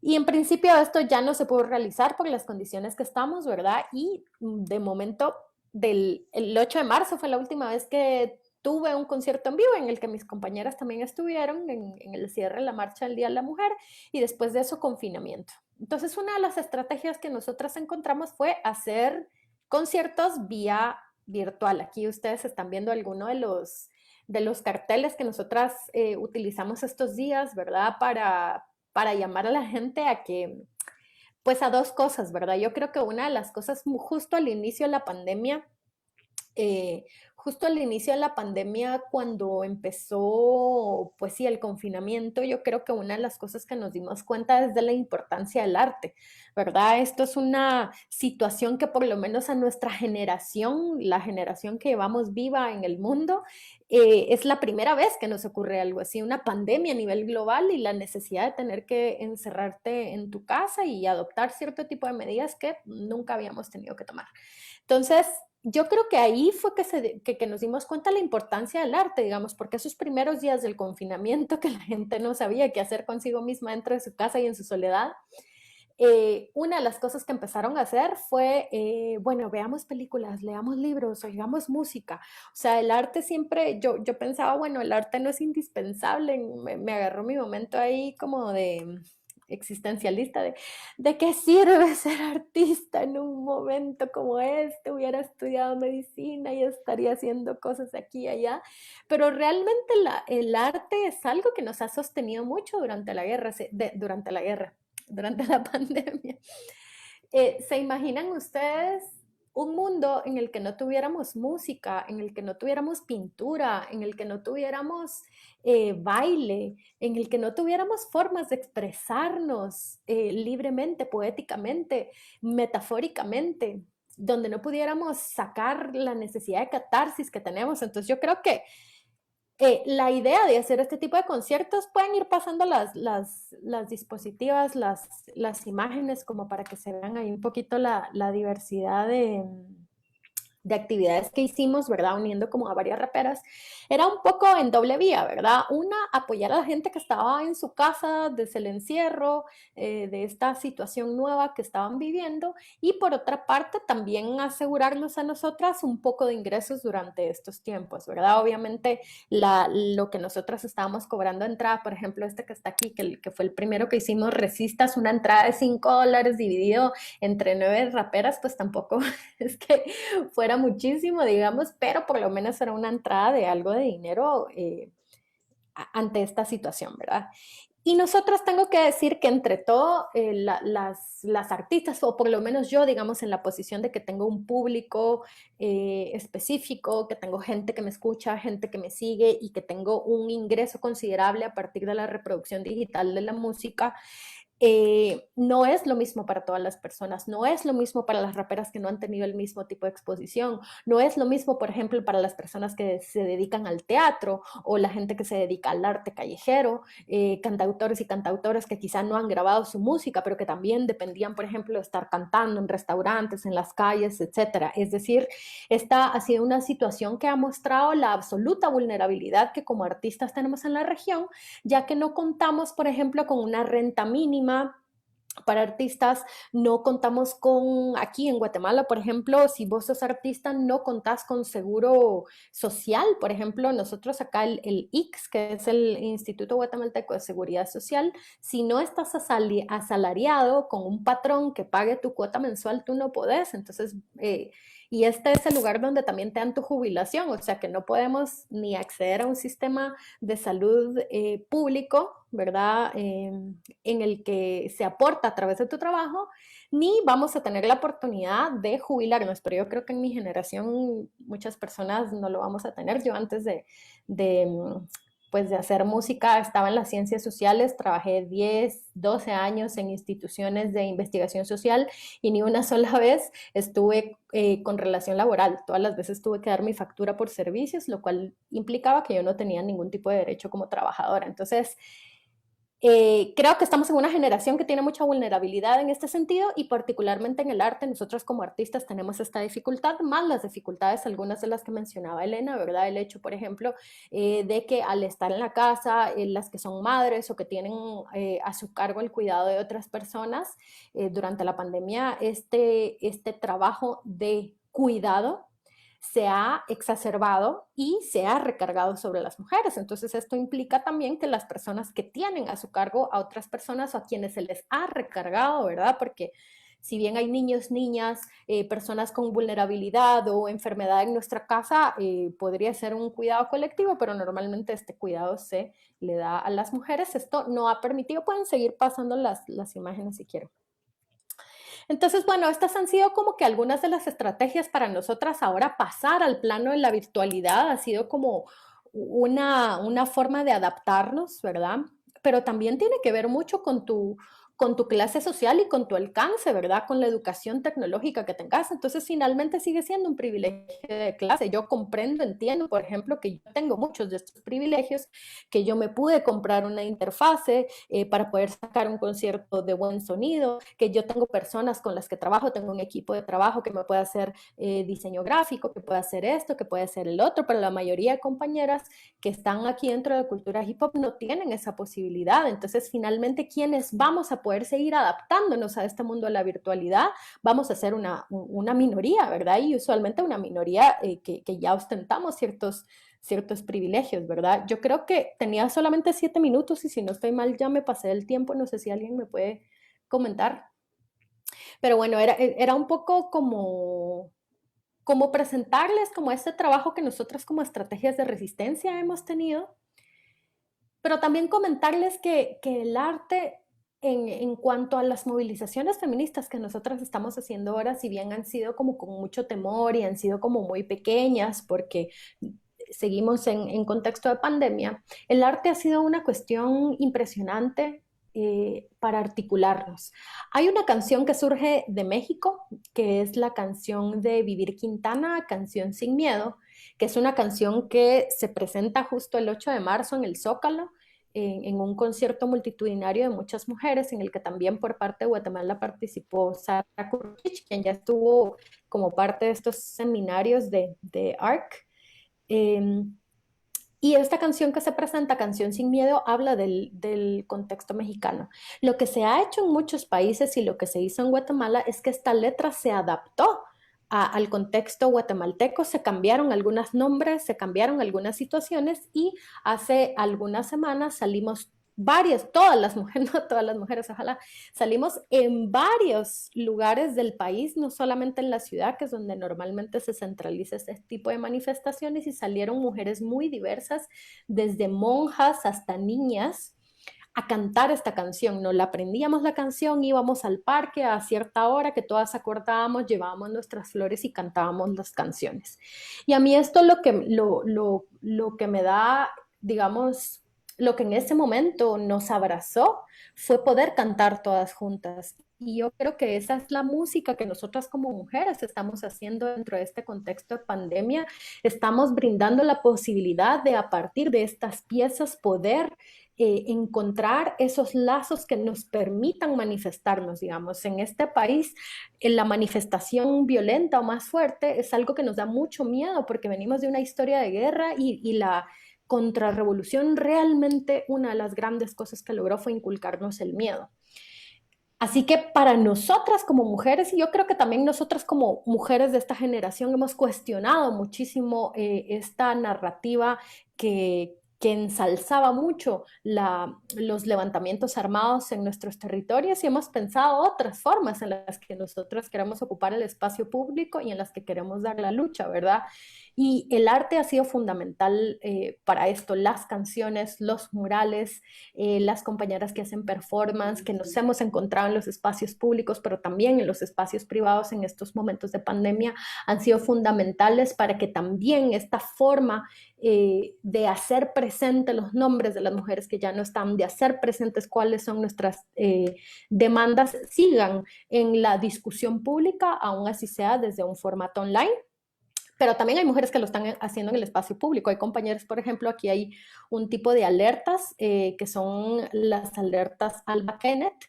Y en principio esto ya no se pudo realizar por las condiciones que estamos, ¿verdad? Y de momento, el 8 de marzo fue la última vez que tuve un concierto en vivo en el que mis compañeras también estuvieron en el cierre de la Marcha del Día de la Mujer, y después de eso confinamiento. Entonces, una de las estrategias que nosotras encontramos fue hacer conciertos vía virtual. Aquí ustedes están viendo alguno de los carteles que nosotras utilizamos estos días, ¿verdad? Para llamar a la gente a que, pues a 2 cosas, ¿verdad? Yo creo que una de las cosas justo al inicio de la pandemia, cuando empezó, pues sí, el confinamiento, yo creo que una de las cosas que nos dimos cuenta es de la importancia del arte, ¿verdad? Esto es una situación que por lo menos a nuestra generación, la generación que llevamos viva en el mundo, es la primera vez que nos ocurre algo así, una pandemia a nivel global, y la necesidad de tener que encerrarte en tu casa y adoptar cierto tipo de medidas que nunca habíamos tenido que tomar. Entonces, yo creo que ahí fue que nos dimos cuenta de la importancia del arte, digamos, porque esos primeros días del confinamiento que la gente no sabía qué hacer consigo misma dentro de su casa y en su soledad, una de las cosas que empezaron a hacer fue, bueno, veamos películas, leamos libros, oigamos música. O sea, el arte siempre, yo pensaba, bueno, el arte no es indispensable. Me agarró mi momento ahí como de existencialista, de qué sirve ser artista en un momento como este, hubiera estudiado medicina y estaría haciendo cosas aquí y allá, pero realmente el arte es algo que nos ha sostenido mucho durante la guerra, durante la pandemia. ¿Se imaginan ustedes un mundo en el que no tuviéramos música, en el que no tuviéramos pintura, en el que no tuviéramos baile, en el que no tuviéramos formas de expresarnos libremente, poéticamente, metafóricamente, donde no pudiéramos sacar la necesidad de catarsis que tenemos? Entonces yo creo que la idea de hacer este tipo de conciertos, pueden ir pasando las dispositivas, las imágenes, como para que se vean ahí un poquito la diversidad de actividades que hicimos, ¿verdad? Uniendo como a varias raperas. Era un poco en doble vía, ¿verdad? Una, apoyar a la gente que estaba en su casa desde el encierro, de esta situación nueva que estaban viviendo, y por otra parte también asegurarnos a nosotras un poco de ingresos durante estos tiempos, ¿verdad? Obviamente lo que nosotras estábamos cobrando entrada, por ejemplo, este que está aquí, que fue el primero que hicimos, Resistas, una entrada de $5 dividido entre 9 raperas, pues tampoco es que fuera muchísimo, digamos, pero por lo menos era una entrada de algo de dinero ante esta situación, ¿verdad? Y nosotros tengo que decir que entre todo, las artistas, o por lo menos yo, digamos, en la posición de que tengo un público específico, que tengo gente que me escucha, gente que me sigue y que tengo un ingreso considerable a partir de la reproducción digital de la música, no es lo mismo para todas las personas, no es lo mismo para las raperas que no han tenido el mismo tipo de exposición, no es lo mismo, por ejemplo, para las personas que se dedican al teatro o la gente que se dedica al arte callejero, cantautores y cantautoras que quizá no han grabado su música, pero que también dependían, por ejemplo, de estar cantando en restaurantes, en las calles, etcétera. Es decir, esta ha sido una situación que ha mostrado la absoluta vulnerabilidad que como artistas tenemos en la región, ya que no contamos, por ejemplo, con una renta mínima para artistas, no contamos con, aquí en Guatemala, por ejemplo, si vos sos artista, no contás con seguro social. Por ejemplo, nosotros acá el IX, que es el Instituto Guatemalteco de Seguridad Social, si no estás asalariado con un patrón que pague tu cuota mensual, tú no podés. Entonces, y este es el lugar donde también te dan tu jubilación, o sea que no podemos ni acceder a un sistema de salud público, ¿verdad? En el que se aporta a través de tu trabajo, ni vamos a tener la oportunidad de jubilarnos. Pero yo creo que en mi generación muchas personas no lo vamos a tener. Yo antes pues de hacer música estaba en las ciencias sociales, trabajé 10, 12 años en instituciones de investigación social y ni una sola vez estuve con relación laboral. Todas las veces tuve que dar mi factura por servicios, lo cual implicaba que yo no tenía ningún tipo de derecho como trabajadora. Entonces, creo que estamos en una generación que tiene mucha vulnerabilidad en este sentido, y particularmente en el arte. Nosotros como artistas tenemos esta dificultad, más las dificultades, algunas de las que mencionaba Elena, ¿verdad? El hecho, por ejemplo, de que al estar en la casa, las que son madres o que tienen a su cargo el cuidado de otras personas, durante la pandemia, este trabajo de cuidado se ha exacerbado y se ha recargado sobre las mujeres. Entonces esto implica también que las personas que tienen a su cargo a otras personas o a quienes se les ha recargado, ¿verdad? Porque si bien hay niños, niñas, personas con vulnerabilidad o enfermedad en nuestra casa, podría ser un cuidado colectivo, pero normalmente este cuidado se le da a las mujeres. Esto no ha permitido, pueden seguir pasando las imágenes si quieren. Entonces, bueno, estas han sido como que algunas de las estrategias para nosotras. Ahora pasar al plano de la virtualidad ha sido como una forma de adaptarnos, ¿verdad? Pero también tiene que ver mucho con tu clase social y con tu alcance, ¿verdad? Con la educación tecnológica que tengas. Entonces, finalmente sigue siendo un privilegio de clase. Yo comprendo, entiendo, por ejemplo, que yo tengo muchos de estos privilegios, que yo me pude comprar una interfase para poder sacar un concierto de buen sonido, que yo tengo personas con las que trabajo, tengo un equipo de trabajo que me puede hacer diseño gráfico, que puede hacer esto, que puede hacer el otro, pero la mayoría de compañeras que están aquí dentro de la cultura hip hop no tienen esa posibilidad. Entonces, finalmente, quienes vamos a poder seguir adaptándonos a este mundo de la virtualidad, vamos a ser una minoría, ¿verdad? Y usualmente una minoría que ya ostentamos ciertos privilegios, ¿verdad? Yo creo que tenía solamente 7 minutos y si no estoy mal ya me pasé el tiempo, no sé si alguien me puede comentar. Pero bueno, era un poco como presentarles como este trabajo que nosotras como estrategias de resistencia hemos tenido, pero también comentarles que el arte en cuanto a las movilizaciones feministas que nosotras estamos haciendo ahora, si bien han sido como con mucho temor y han sido como muy pequeñas porque seguimos en contexto de pandemia, el arte ha sido una cuestión impresionante para articularnos. Hay una canción que surge de México, que es la canción de Vivir Quintana, Canción Sin Miedo, que es una canción que se presenta justo el 8 de marzo en el Zócalo, en un concierto multitudinario de muchas mujeres, en el que también por parte de Guatemala participó Sara Kurkich, quien ya estuvo como parte de estos seminarios de ARC. Y esta canción que se presenta, Canción Sin Miedo, habla del contexto mexicano. Lo que se ha hecho en muchos países y lo que se hizo en Guatemala es que esta letra se adaptó al contexto guatemalteco, se cambiaron algunos nombres, se cambiaron algunas situaciones y hace algunas semanas salimos todas las mujeres, no todas las mujeres, ojalá, salimos en varios lugares del país, no solamente en la ciudad, que es donde normalmente se centraliza este tipo de manifestaciones, y salieron mujeres muy diversas, desde monjas hasta niñas, a cantar esta canción. Nos la aprendíamos la canción, íbamos al parque a cierta hora que todas acordábamos, llevábamos nuestras flores y cantábamos las canciones. Y a mí esto lo que me da, digamos, lo que en ese momento nos abrazó fue poder cantar todas juntas. Y yo creo que esa es la música que nosotras como mujeres estamos haciendo dentro de este contexto de pandemia. Estamos brindando la posibilidad de, a partir de estas piezas, poder encontrar esos lazos que nos permitan manifestarnos, digamos. En este país, la manifestación violenta o más fuerte es algo que nos da mucho miedo porque venimos de una historia de guerra y la contrarrevolución realmente una de las grandes cosas que logró fue inculcarnos el miedo. Así que para nosotras como mujeres, y yo creo que también nosotras como mujeres de esta generación hemos cuestionado muchísimo esta narrativa que ensalzaba mucho los levantamientos armados en nuestros territorios, y hemos pensado otras formas en las que nosotros queremos ocupar el espacio público y en las que queremos dar la lucha, ¿verdad? Y el arte ha sido fundamental para esto, las canciones, los murales, las compañeras que hacen performance, que nos hemos encontrado en los espacios públicos, pero también en los espacios privados en estos momentos de pandemia, han sido fundamentales para que también esta forma de hacer presente los nombres de las mujeres que ya no están, de hacer presentes cuáles son nuestras demandas, sigan en la discusión pública, aún así sea desde un formato online. Pero también hay mujeres que lo están haciendo en el espacio público. Hay compañeros, por ejemplo, aquí hay un tipo de alertas que son las alertas Alba Kenneth,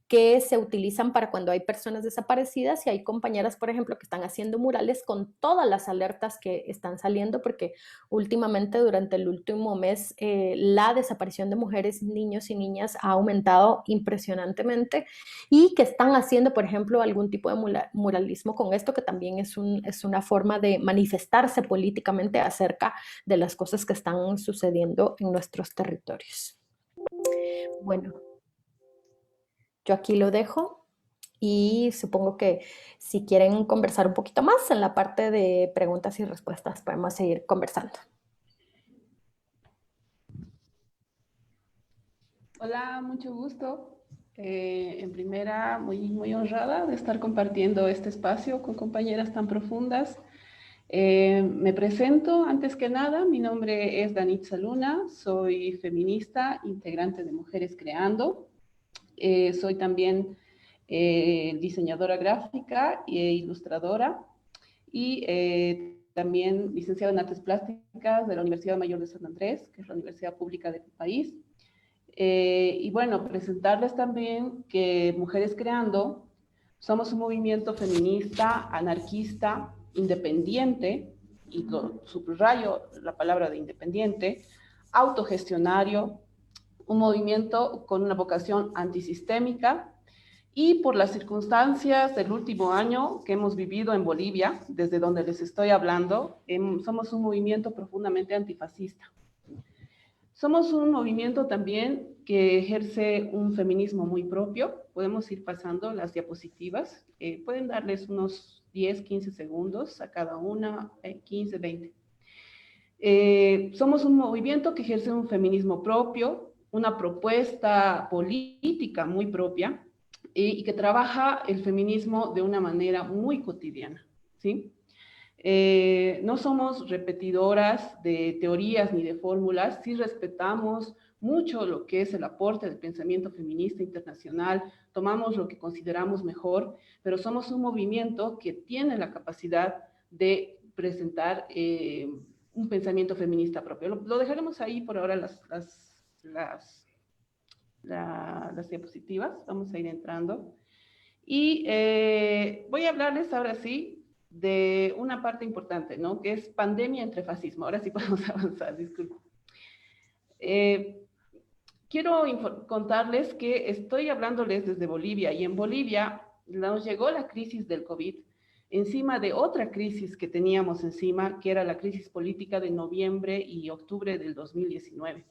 que se utilizan para cuando hay personas desaparecidas, y hay compañeras, por ejemplo, que están haciendo murales con todas las alertas que están saliendo, porque últimamente, durante el último mes, la desaparición de mujeres, niños y niñas ha aumentado impresionantemente, y que están haciendo, por ejemplo, algún tipo de muralismo con esto, que también es una forma de manifestarse políticamente acerca de las cosas que están sucediendo en nuestros territorios. Bueno, yo aquí lo dejo y supongo que si quieren conversar un poquito más en la parte de preguntas y respuestas, podemos seguir conversando. Hola, mucho gusto. En primera, muy honrada de estar compartiendo este espacio con compañeras tan profundas. Me presento, antes que nada, mi nombre es Danitza Luna, soy feminista, integrante de Mujeres Creando. Soy también diseñadora gráfica e ilustradora y también licenciada en Artes Plásticas de la Universidad Mayor de San Andrés, que es la universidad pública del país. Y bueno, presentarles también que Mujeres Creando somos un movimiento feminista, anarquista, independiente, y subrayo la palabra de independiente, autogestionario, un movimiento con una vocación antisistémica, y por las circunstancias del último año que hemos vivido en Bolivia, desde donde les estoy hablando, somos un movimiento profundamente antifascista. Somos un movimiento también que ejerce un feminismo muy propio. Podemos ir pasando las diapositivas. Pueden darles unos 10, 15 segundos a cada una, 15, 20. Somos un movimiento que ejerce un feminismo propio, una propuesta política muy propia, y que trabaja el feminismo de una manera muy cotidiana, ¿sí? No somos repetidoras de teorías ni de fórmulas, sí respetamos mucho lo que es el aporte del pensamiento feminista internacional, tomamos lo que consideramos mejor, pero somos un movimiento que tiene la capacidad de presentar un pensamiento feminista propio. Lo dejaremos ahí por ahora las diapositivas, vamos a ir entrando. Y voy a hablarles ahora sí de una parte importante, ¿no? Que es pandemia entre fascismo. Ahora sí podemos avanzar, disculpen. Quiero contarles que estoy hablándoles desde Bolivia, y en Bolivia nos llegó la crisis del COVID encima de otra crisis que teníamos encima, que era la crisis política de noviembre y octubre del 2019.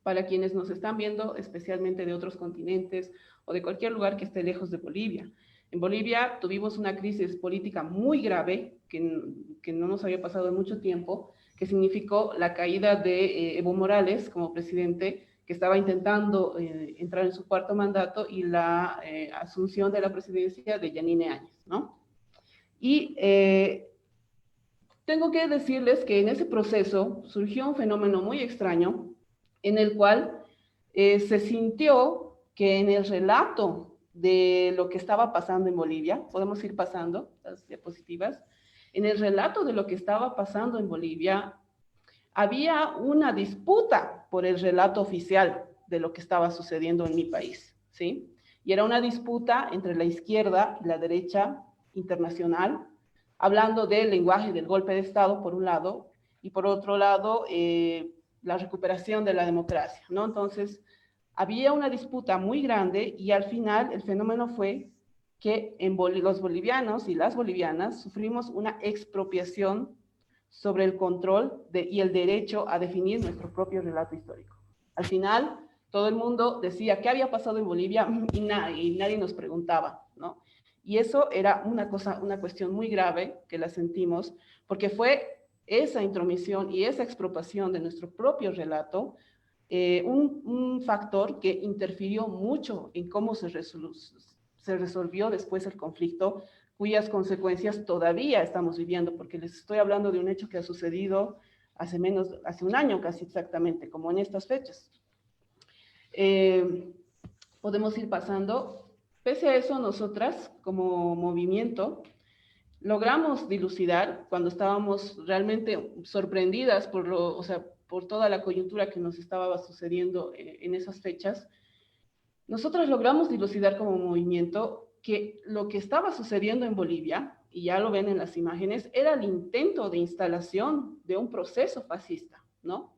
Para quienes nos están viendo, especialmente de otros continentes o de cualquier lugar que esté lejos de Bolivia. En Bolivia tuvimos una crisis política muy grave, que no nos había pasado en mucho tiempo, que significó la caída de Evo Morales como presidente, que estaba intentando entrar en su cuarto mandato, y la asunción de la presidencia de Yanine Áñez, ¿no? Y tengo que decirles que en ese proceso surgió un fenómeno muy extraño, en el cual se sintió que en el relato de lo que estaba pasando en Bolivia, podemos ir pasando las diapositivas, en el relato de lo que estaba pasando en Bolivia, había una disputa por el relato oficial de lo que estaba sucediendo en mi país, ¿sí? Y era una disputa entre la izquierda y la derecha internacional, hablando del lenguaje del golpe de Estado, por un lado, y por otro lado, la recuperación de la democracia, ¿no? Entonces, había una disputa muy grande, y al final el fenómeno fue que los bolivianos y las bolivianas sufrimos una expropiación sobre el control y el derecho a definir nuestro propio relato histórico. Al final, todo el mundo decía qué había pasado en Bolivia y nadie nos preguntaba, ¿no? Y eso era una cuestión muy grave que la sentimos, porque fue esa intromisión y esa expropiación de nuestro propio relato un factor que interfirió mucho en cómo se resolvió después el conflicto, cuyas consecuencias todavía estamos viviendo, porque les estoy hablando de un hecho que ha sucedido hace un año casi exactamente, como en estas fechas. Podemos ir pasando. Pese a eso, nosotras, como movimiento, logramos dilucidar, cuando estábamos realmente sorprendidas por toda la coyuntura que nos estaba sucediendo en esas fechas, nosotros logramos dilucidar como movimiento que lo que estaba sucediendo en Bolivia, y ya lo ven en las imágenes, era el intento de instalación de un proceso fascista, ¿no?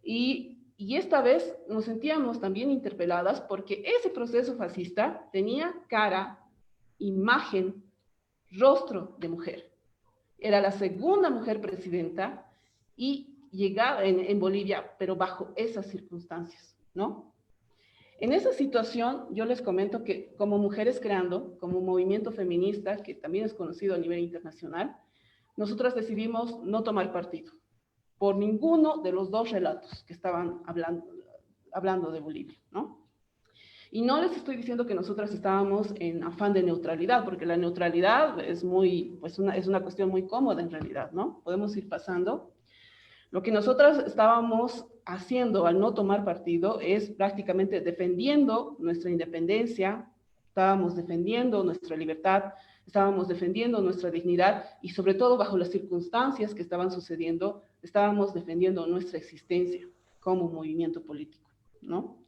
Y esta vez nos sentíamos también interpeladas porque ese proceso fascista tenía cara, imagen, rostro de mujer. Era la segunda mujer presidenta y llegaba en Bolivia, pero bajo esas circunstancias, ¿no? En esa situación, yo les comento que como Mujeres Creando, como movimiento feminista, que también es conocido a nivel internacional, nosotras decidimos no tomar partido por ninguno de los dos relatos que estaban hablando de Bolivia, ¿no? Y no les estoy diciendo que nosotras estábamos en afán de neutralidad, porque la neutralidad es una cuestión muy cómoda en realidad, ¿no? Podemos ir pasando. Lo que nosotras estábamos haciendo al no tomar partido es prácticamente defendiendo nuestra independencia, estábamos defendiendo nuestra libertad, estábamos defendiendo nuestra dignidad y sobre todo bajo las circunstancias que estaban sucediendo, estábamos defendiendo nuestra existencia como movimiento político, ¿no?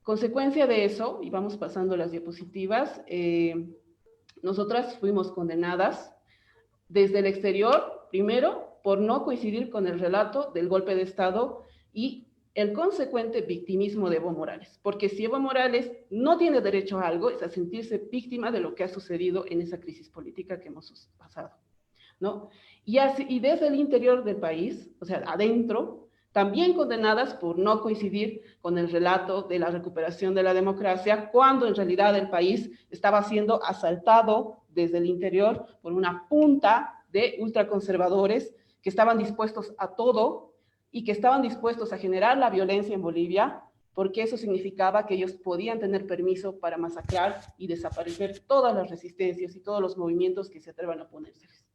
Consecuencia de eso, y vamos pasando las diapositivas, nosotras fuimos condenadas desde el exterior, primero, por no coincidir con el relato del golpe de Estado y el consecuente victimismo de Evo Morales. Porque si Evo Morales no tiene derecho a algo, es a sentirse víctima de lo que ha sucedido en esa crisis política que hemos pasado, ¿no? Y desde el interior del país, o sea, adentro, también condenadas por no coincidir con el relato de la recuperación de la democracia, cuando en realidad el país estaba siendo asaltado desde el interior por una punta de ultraconservadores que estaban dispuestos a todo y que estaban dispuestos a generar la violencia en Bolivia, porque eso significaba que ellos podían tener permiso para masacrar y desaparecer todas las resistencias y todos los movimientos que se atrevan a oponérseles.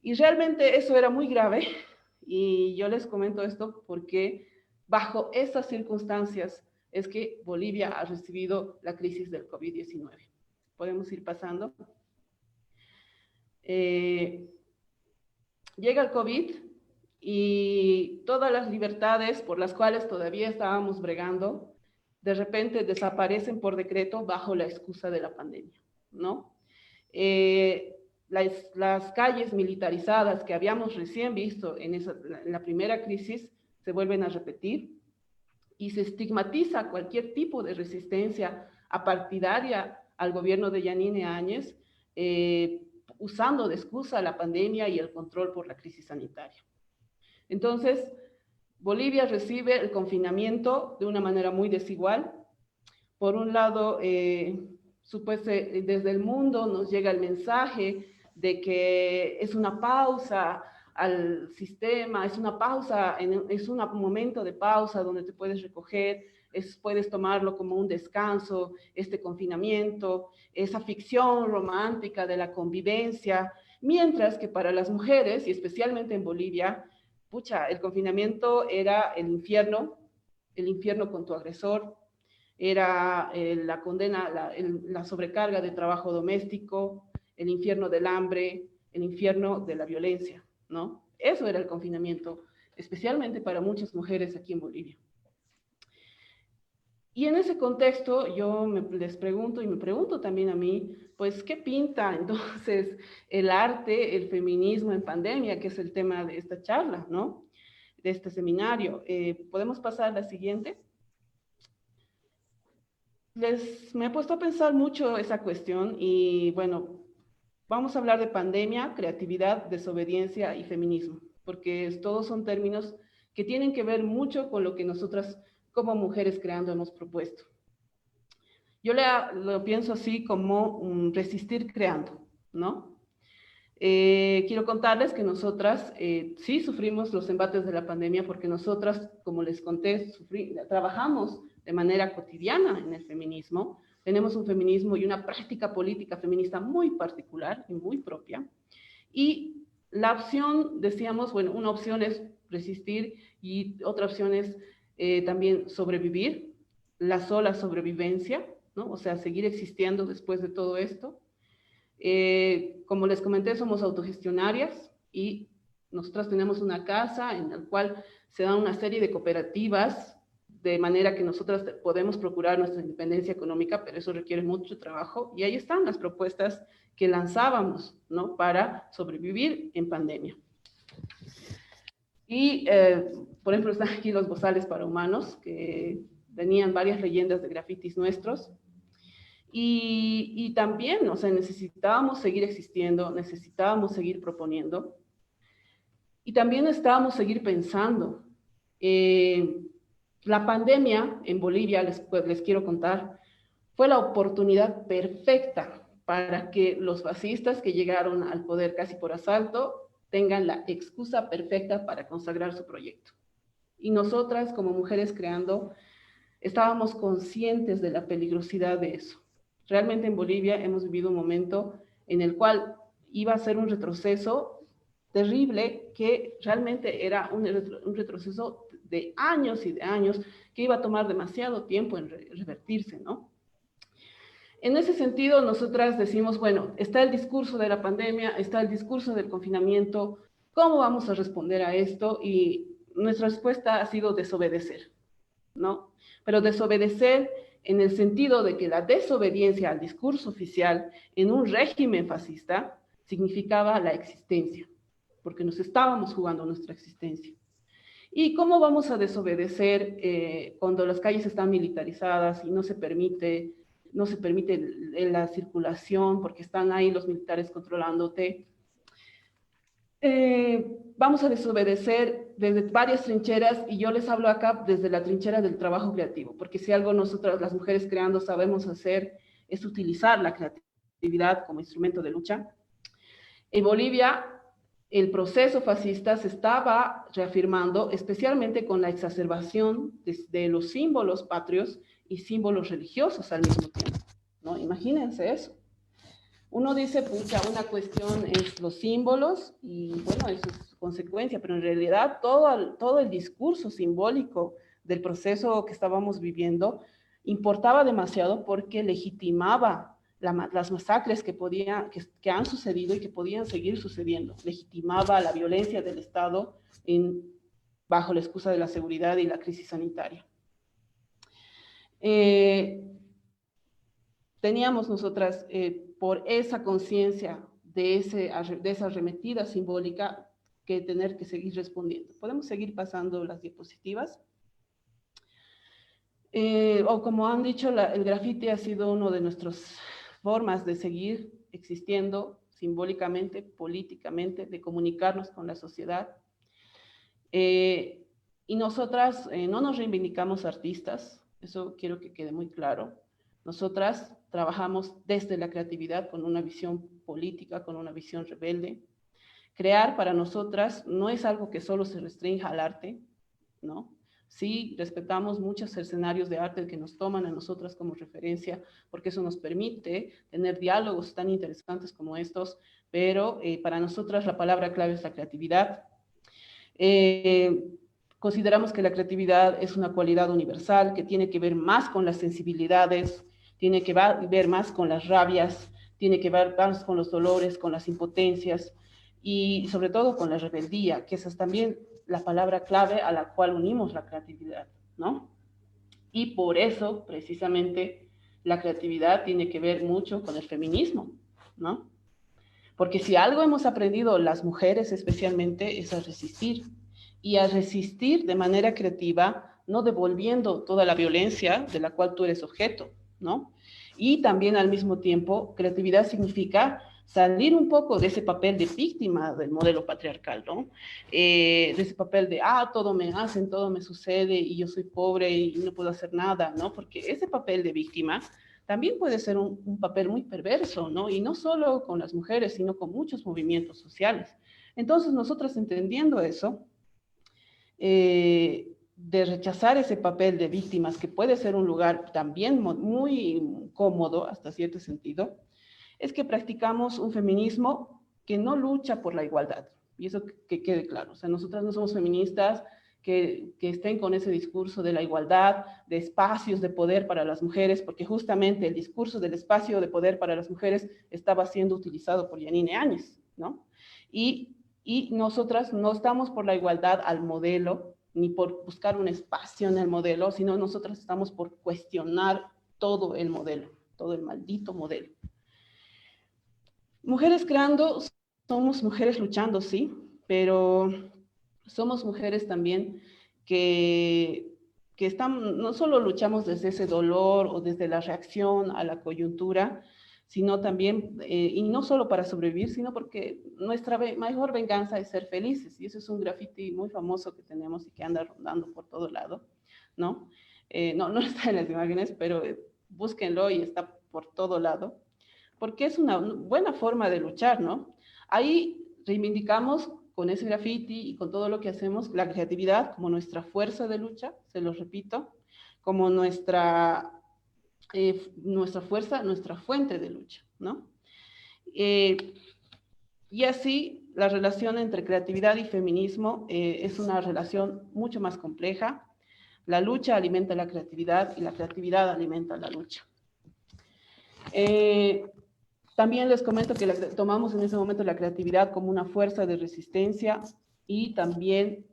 Y realmente eso era muy grave, y yo les comento esto porque bajo esas circunstancias es que Bolivia ha recibido la crisis del COVID-19. Podemos ir pasando. Llega el COVID y todas las libertades por las cuales todavía estábamos bregando, de repente desaparecen por decreto bajo la excusa de la pandemia, ¿no? Las calles militarizadas que habíamos recién visto en la primera crisis se vuelven a repetir y se estigmatiza cualquier tipo de resistencia apartidaria al gobierno de Yanine Áñez, usando de excusa la pandemia y el control por la crisis sanitaria. Entonces, Bolivia recibe el confinamiento de una manera muy desigual. Por un lado, desde el mundo nos llega el mensaje de que es una pausa al sistema, es una pausa, es un momento de pausa donde te puedes recoger, puedes tomarlo como un descanso, este confinamiento, esa ficción romántica de la convivencia, mientras que para las mujeres, y especialmente en Bolivia, pucha, el confinamiento era el infierno con tu agresor, era la condena, la sobrecarga de trabajo doméstico, el infierno del hambre, el infierno de la violencia, ¿no? Eso era el confinamiento, especialmente para muchas mujeres aquí en Bolivia. Y en ese contexto yo les pregunto, y me pregunto también a mí, pues, ¿qué pinta entonces el arte, el feminismo en pandemia, que es el tema de esta charla, ¿no? De este seminario. ¿Podemos pasar a la siguiente? Me he puesto a pensar mucho esa cuestión y, bueno, vamos a hablar de pandemia, creatividad, desobediencia y feminismo, porque todos son términos que tienen que ver mucho con lo que nosotras como mujeres creando hemos propuesto. Yo lo pienso así como un resistir creando, ¿no? Quiero contarles que nosotras sí sufrimos los embates de la pandemia porque nosotras, como les conté, trabajamos de manera cotidiana en el feminismo. Tenemos un feminismo y una práctica política feminista muy particular y muy propia. Y la opción, decíamos, bueno, una opción es resistir y otra opción es también sobrevivir, la sola sobrevivencia, ¿no? O sea, seguir existiendo después de todo esto. Como les comenté, somos autogestionarias y nosotras tenemos una casa en la cual se dan una serie de cooperativas de manera que nosotras podemos procurar nuestra independencia económica, pero eso requiere mucho trabajo y ahí están las propuestas que lanzábamos, ¿no? Para sobrevivir en pandemia. Y, por ejemplo, están aquí los bozales para humanos, que tenían varias leyendas de grafitis nuestros. Y también, o sea, necesitábamos seguir existiendo, necesitábamos seguir proponiendo. Y también necesitábamos seguir pensando. La pandemia en Bolivia, les quiero contar, fue la oportunidad perfecta para que los fascistas que llegaron al poder casi por asalto tengan la excusa perfecta para consagrar su proyecto. Y nosotras, como mujeres creando, estábamos conscientes de la peligrosidad de eso. Realmente en Bolivia hemos vivido un momento en el cual iba a ser un retroceso terrible que realmente era un retroceso de años y de años que iba a tomar demasiado tiempo en revertirse, ¿no? En ese sentido, nosotras decimos, bueno, está el discurso de la pandemia, está el discurso del confinamiento, ¿cómo vamos a responder a esto? Y nuestra respuesta ha sido desobedecer, ¿no? Pero desobedecer en el sentido de que la desobediencia al discurso oficial en un régimen fascista significaba la existencia, porque nos estábamos jugando nuestra existencia. ¿Y cómo vamos a desobedecer cuando las calles están militarizadas y no se permite la circulación porque están ahí los militares controlándote? Vamos a desobedecer desde varias trincheras, y yo les hablo acá desde la trinchera del trabajo creativo, porque si algo nosotras las mujeres creando sabemos hacer es utilizar la creatividad como instrumento de lucha. En Bolivia, el proceso fascista se estaba reafirmando, especialmente con la exacerbación de los símbolos patrios y símbolos religiosos al mismo tiempo, ¿no? Imagínense eso. Uno dice, pucha, una cuestión es los símbolos y bueno, eso es consecuencia, pero en realidad todo el discurso simbólico del proceso que estábamos viviendo importaba demasiado porque legitimaba las masacres que han sucedido y que podían seguir sucediendo, legitimaba la violencia del Estado bajo la excusa de la seguridad y la crisis sanitaria. Teníamos nosotras, por esa conciencia de esa arremetida simbólica, que tener que seguir respondiendo. Podemos seguir pasando las diapositivas. O como han dicho, el grafiti ha sido una de nuestras formas de seguir existiendo simbólicamente, políticamente, de comunicarnos con la sociedad. Y nosotras no nos reivindicamos artistas, eso quiero que quede muy claro. Nosotras trabajamos desde la creatividad con una visión política, con una visión rebelde. Crear para nosotras no es algo que solo se restrinja al arte, ¿no? Sí, respetamos muchos escenarios de arte que nos toman a nosotras como referencia, porque eso nos permite tener diálogos tan interesantes como estos, pero para nosotras la palabra clave es la creatividad. Consideramos que la creatividad es una cualidad universal que tiene que ver más con las sensibilidades, tiene que ver más con las rabias, tiene que ver más con los dolores, con las impotencias y sobre todo con la rebeldía, que esa es también la palabra clave a la cual unimos la creatividad, ¿no? Y por eso, precisamente, la creatividad tiene que ver mucho con el feminismo, ¿no? Porque si algo hemos aprendido las mujeres especialmente es a resistir, y a resistir de manera creativa, no devolviendo toda la violencia de la cual tú eres objeto, ¿no? Y también al mismo tiempo, creatividad significa salir un poco de ese papel de víctima del modelo patriarcal, ¿no? De ese papel de, todo me hacen, todo me sucede y yo soy pobre y no puedo hacer nada, ¿no? Porque ese papel de víctima también puede ser un papel muy perverso, ¿no? Y no solo con las mujeres, sino con muchos movimientos sociales. Entonces, nosotros entendiendo eso, de rechazar ese papel de víctimas, que puede ser un lugar también muy cómodo hasta cierto sentido, es que practicamos un feminismo que no lucha por la igualdad. Y eso que quede claro. O sea, nosotras no somos feministas que estén con ese discurso de la igualdad, de espacios de poder para las mujeres, porque justamente el discurso del espacio de poder para las mujeres estaba siendo utilizado por Yanine Áñez, ¿no? Y nosotras no estamos por la igualdad al modelo, ni por buscar un espacio en el modelo, sino nosotras estamos por cuestionar todo el modelo, todo el maldito modelo. Mujeres creando, somos mujeres luchando, sí, pero somos mujeres también que no solo luchamos desde ese dolor o desde la reacción a la coyuntura, sino también, y no solo para sobrevivir, sino porque nuestra mejor venganza es ser felices, y eso es un graffiti muy famoso que tenemos y que anda rondando por todo lado, ¿no? No está en las imágenes, pero búsquenlo y está por todo lado, porque es una buena forma de luchar, ¿no? Ahí reivindicamos con ese graffiti y con todo lo que hacemos la creatividad como nuestra fuerza de lucha, se los repito, como nuestra fuerza, nuestra fuente de lucha, ¿no? Y así la relación entre creatividad y feminismo es una relación mucho más compleja. La lucha alimenta la creatividad y la creatividad alimenta la lucha. También les comento que tomamos en ese momento la creatividad como una fuerza de resistencia y también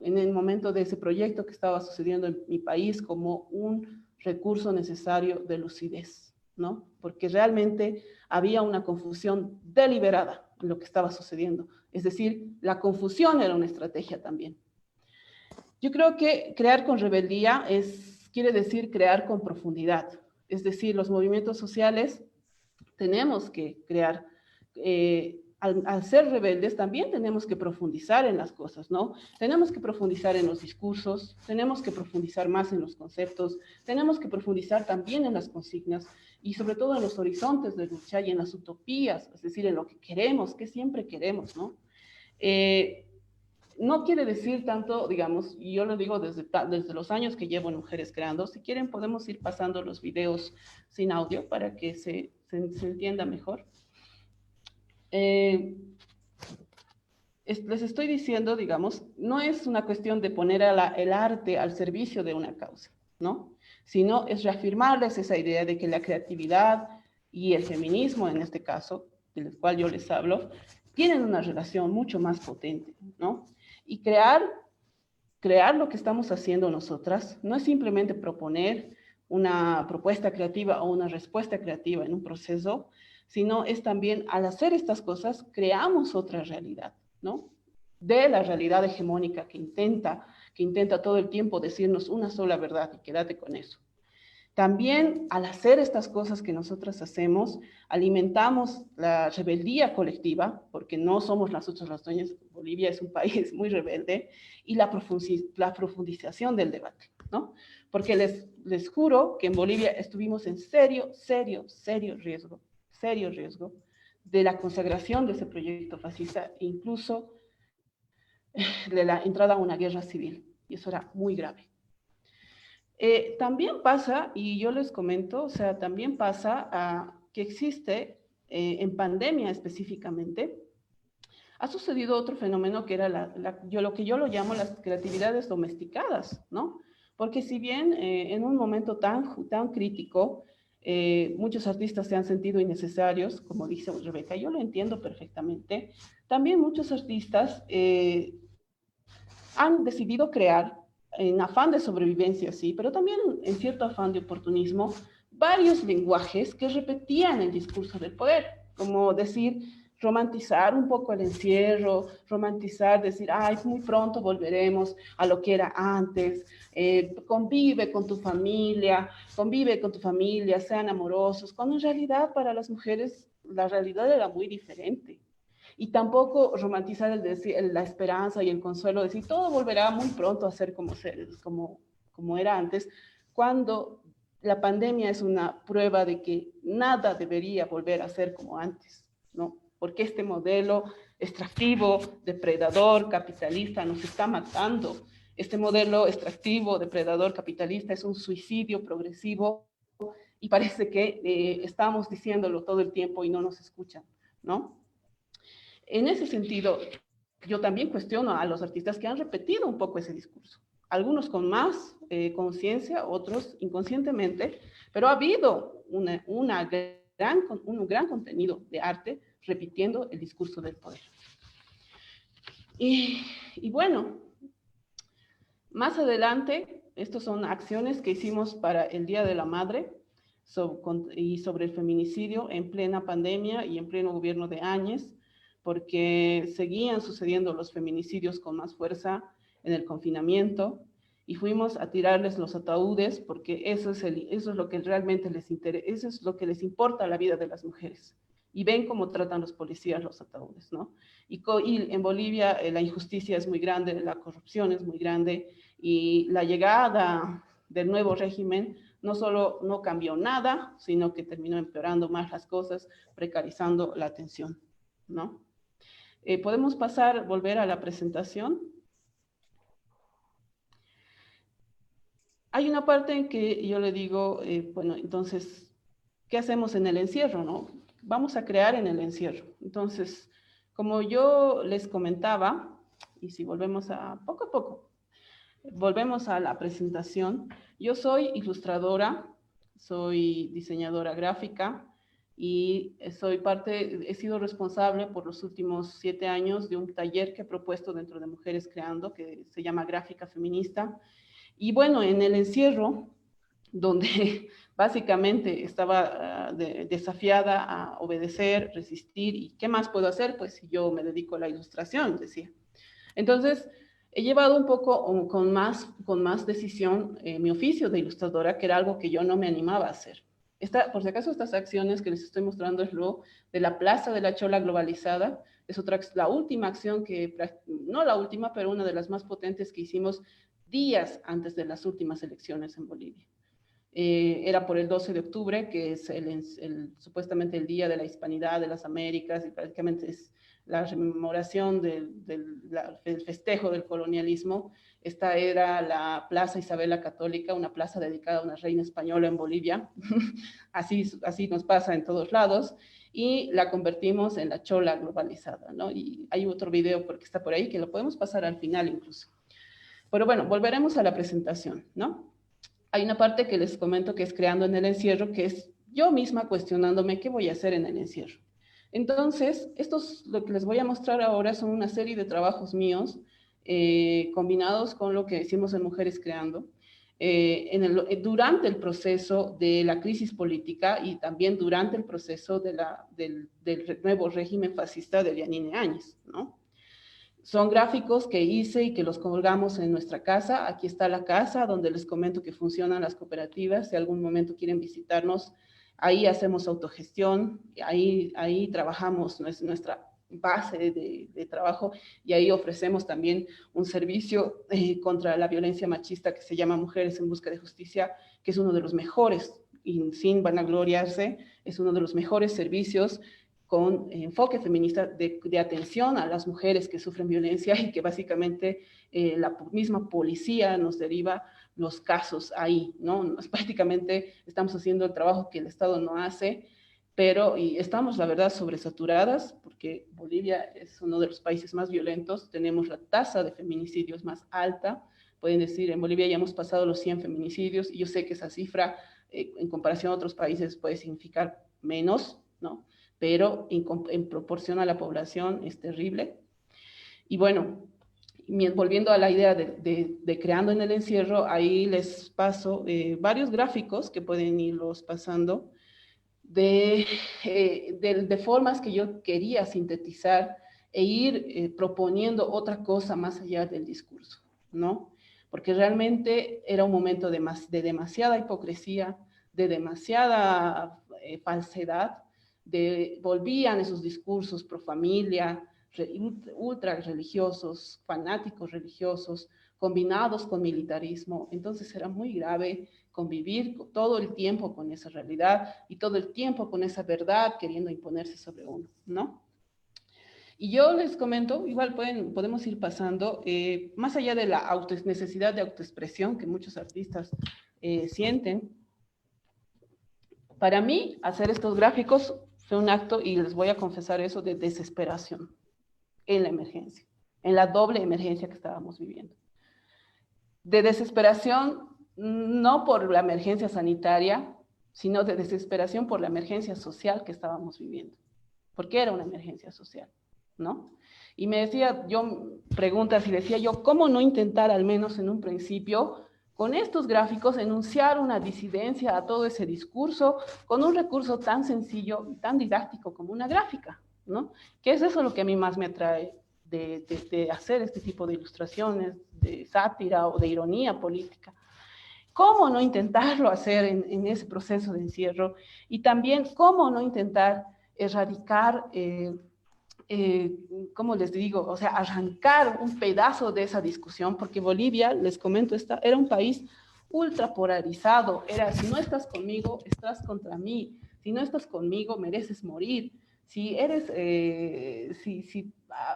en el momento de ese proyecto que estaba sucediendo en mi país como un recurso necesario de lucidez, ¿no? Porque realmente había una confusión deliberada en lo que estaba sucediendo. Es decir, la confusión era una estrategia también. Yo creo que crear con rebeldía quiere decir crear con profundidad. Es decir, los movimientos sociales tenemos que crear, al ser rebeldes también tenemos que profundizar en las cosas, ¿no? Tenemos que profundizar en los discursos, tenemos que profundizar más en los conceptos, tenemos que profundizar también en las consignas y sobre todo en los horizontes de lucha y en las utopías, es decir, en lo que queremos, que siempre queremos, ¿no? No quiere decir tanto, digamos, y yo lo digo desde los años que llevo en Mujeres Creando. Si quieren podemos ir pasando los videos sin audio para que se entienda mejor. Les estoy diciendo, digamos, no es una cuestión de poner el arte al servicio de una causa, ¿no? Sino es reafirmarles esa idea de que la creatividad y el feminismo, en este caso, del cual yo les hablo, tienen una relación mucho más potente, ¿no? Y crear lo que estamos haciendo nosotras no es simplemente proponer una propuesta creativa o una respuesta creativa en un proceso, sino es también, al hacer estas cosas, creamos otra realidad, ¿no? De la realidad hegemónica que intenta todo el tiempo decirnos una sola verdad y quédate con eso. También, al hacer estas cosas que nosotras hacemos, alimentamos la rebeldía colectiva, porque no somos nosotros las dueñas. Bolivia es un país muy rebelde, y la profundización del debate, ¿no? Porque les juro que en Bolivia estuvimos en serio riesgo de la consagración de ese proyecto fascista, e incluso de la entrada a una guerra civil, y eso era muy grave. También pasa, y yo les comento, o sea, también pasa que existe, en pandemia específicamente, ha sucedido otro fenómeno que era lo que yo lo llamo las creatividades domesticadas, ¿no? Porque si bien en un momento tan crítico, muchos artistas se han sentido innecesarios, como dice Rebeca, yo lo entiendo perfectamente, también muchos artistas han decidido crear en afán de sobrevivencia, sí, pero también en cierto afán de oportunismo, varios lenguajes que repetían el discurso del poder, como decir, romantizar un poco el encierro, romantizar, decir, ay, muy pronto volveremos a lo que era antes, convive con tu familia, sean amorosos, cuando en realidad para las mujeres la realidad era muy diferente. Y tampoco romantizar la esperanza y el consuelo, decir todo volverá muy pronto a ser como era antes, cuando la pandemia es una prueba de que nada debería volver a ser como antes, ¿no? Porque este modelo extractivo, depredador, capitalista nos está matando. Este modelo extractivo, depredador, capitalista es un suicidio progresivo y parece que estamos diciéndolo todo el tiempo y no nos escuchan, ¿no? En ese sentido, yo también cuestiono a los artistas que han repetido un poco ese discurso. Algunos con más conciencia, otros inconscientemente, pero ha habido un gran contenido de arte repitiendo el discurso del poder. Y bueno, más adelante, estas son acciones que hicimos para el Día de la Madre y sobre el feminicidio en plena pandemia y en pleno gobierno de Áñez, porque seguían sucediendo los feminicidios con más fuerza en el confinamiento, y fuimos a tirarles los ataúdes, porque eso es lo que realmente les interesa, eso es lo que les importa a la vida de las mujeres. Y ven cómo tratan los policías los ataúdes, ¿no? Y en Bolivia la injusticia es muy grande, la corrupción es muy grande, y la llegada del nuevo régimen no solo no cambió nada, sino que terminó empeorando más las cosas, precarizando la atención, ¿no? ¿Podemos volver a la presentación? Hay una parte en que yo le digo, bueno, entonces, ¿qué hacemos en el encierro, no? Vamos a crear en el encierro. Entonces, Como yo les comentaba, y si volvemos a poco a poco, volvemos a la presentación, yo soy ilustradora, soy diseñadora gráfica y he sido responsable por los últimos 7 años de un taller que he propuesto dentro de Mujeres Creando, que se llama Gráfica Feminista. Y bueno, en el encierro, donde básicamente estaba desafiada a obedecer, resistir, y ¿qué más puedo hacer? Pues si yo me dedico a la ilustración, decía. Entonces, he llevado un poco con más decisión mi oficio de ilustradora, que era algo que yo no me animaba a hacer. Por si acaso, estas acciones que les estoy mostrando es lo de la Plaza de la Chola Globalizada. Es la última acción no la última, pero una de las más potentes que hicimos días antes de las últimas elecciones en Bolivia. Era por el 12 de octubre, que es supuestamente el Día de la Hispanidad de las Américas, y prácticamente es la rememoración del festejo del colonialismo. Esta era la Plaza Isabel la Católica, una plaza dedicada a una reina española en Bolivia. así nos pasa en todos lados, y la convertimos en la Chola Globalizada, ¿no? Y hay otro video porque está por ahí, que lo podemos pasar al final incluso. Pero bueno, volveremos a la presentación, ¿no? Hay una parte que les comento que es Creando en el Encierro, que es yo misma cuestionándome qué voy a hacer en el encierro. Entonces, lo que les voy a mostrar ahora son una serie de trabajos míos combinados con lo que hicimos en Mujeres Creando durante el proceso de la crisis política y también durante el proceso del nuevo régimen fascista de Yanine Áñez, ¿no? Son gráficos que hice y que los colgamos en nuestra casa. Aquí está la casa donde les comento que funcionan las cooperativas. Si algún momento quieren visitarnos, ahí hacemos autogestión, ahí trabajamos nuestra base de trabajo, y ahí ofrecemos también un servicio contra la violencia machista que se llama Mujeres en Busca de Justicia, que es uno de los mejores, y sin vanagloriarse, es uno de los mejores servicios con enfoque feminista de atención a las mujeres que sufren violencia, y que básicamente la misma policía nos deriva los casos ahí, ¿no? Prácticamente estamos haciendo el trabajo que el Estado no hace, y estamos, la verdad, sobresaturadas, porque Bolivia es uno de los países más violentos, tenemos la tasa de feminicidios más alta. Pueden decir, en Bolivia ya hemos pasado los 100 feminicidios, y yo sé que esa cifra, en comparación a otros países, puede significar menos, ¿no? Pero en proporción a la población es terrible. Y bueno, volviendo a la idea de Creando en el Encierro, ahí les paso varios gráficos que pueden irlos pasando de formas que yo quería sintetizar e ir proponiendo otra cosa más allá del discurso, ¿no? Porque realmente era un momento de demasiada hipocresía, de demasiada falsedad, volvían esos discursos pro familia, ultra religiosos, fanáticos religiosos, combinados con militarismo. Entonces era muy grave convivir todo el tiempo con esa realidad y todo el tiempo con esa verdad queriendo imponerse sobre uno, ¿no? Y yo les comento, igual podemos ir pasando, más allá de la necesidad de autoexpresión que muchos artistas sienten. Para mí, hacer estos gráficos fue un acto, y les voy a confesar eso, de desesperación en la emergencia, en la doble emergencia que estábamos viviendo. De desesperación, no por la emergencia sanitaria, sino de desesperación por la emergencia social que estábamos viviendo, porque era una emergencia social, ¿no? Y me decía, ¿cómo no intentar al menos en un principio, con estos gráficos, enunciar una disidencia a todo ese discurso, con un recurso tan sencillo y tan didáctico como una gráfica, ¿no? Que es eso lo que a mí más me atrae de hacer este tipo de ilustraciones, de sátira o de ironía política. ¿Cómo no intentarlo hacer en ese proceso de encierro? Y también, ¿cómo no intentar erradicar, ¿cómo les digo? O sea, arrancar un pedazo de esa discusión, porque Bolivia, les comento, era un país ultra polarizado. Era, si no estás conmigo, estás contra mí. Si no estás conmigo, mereces morir.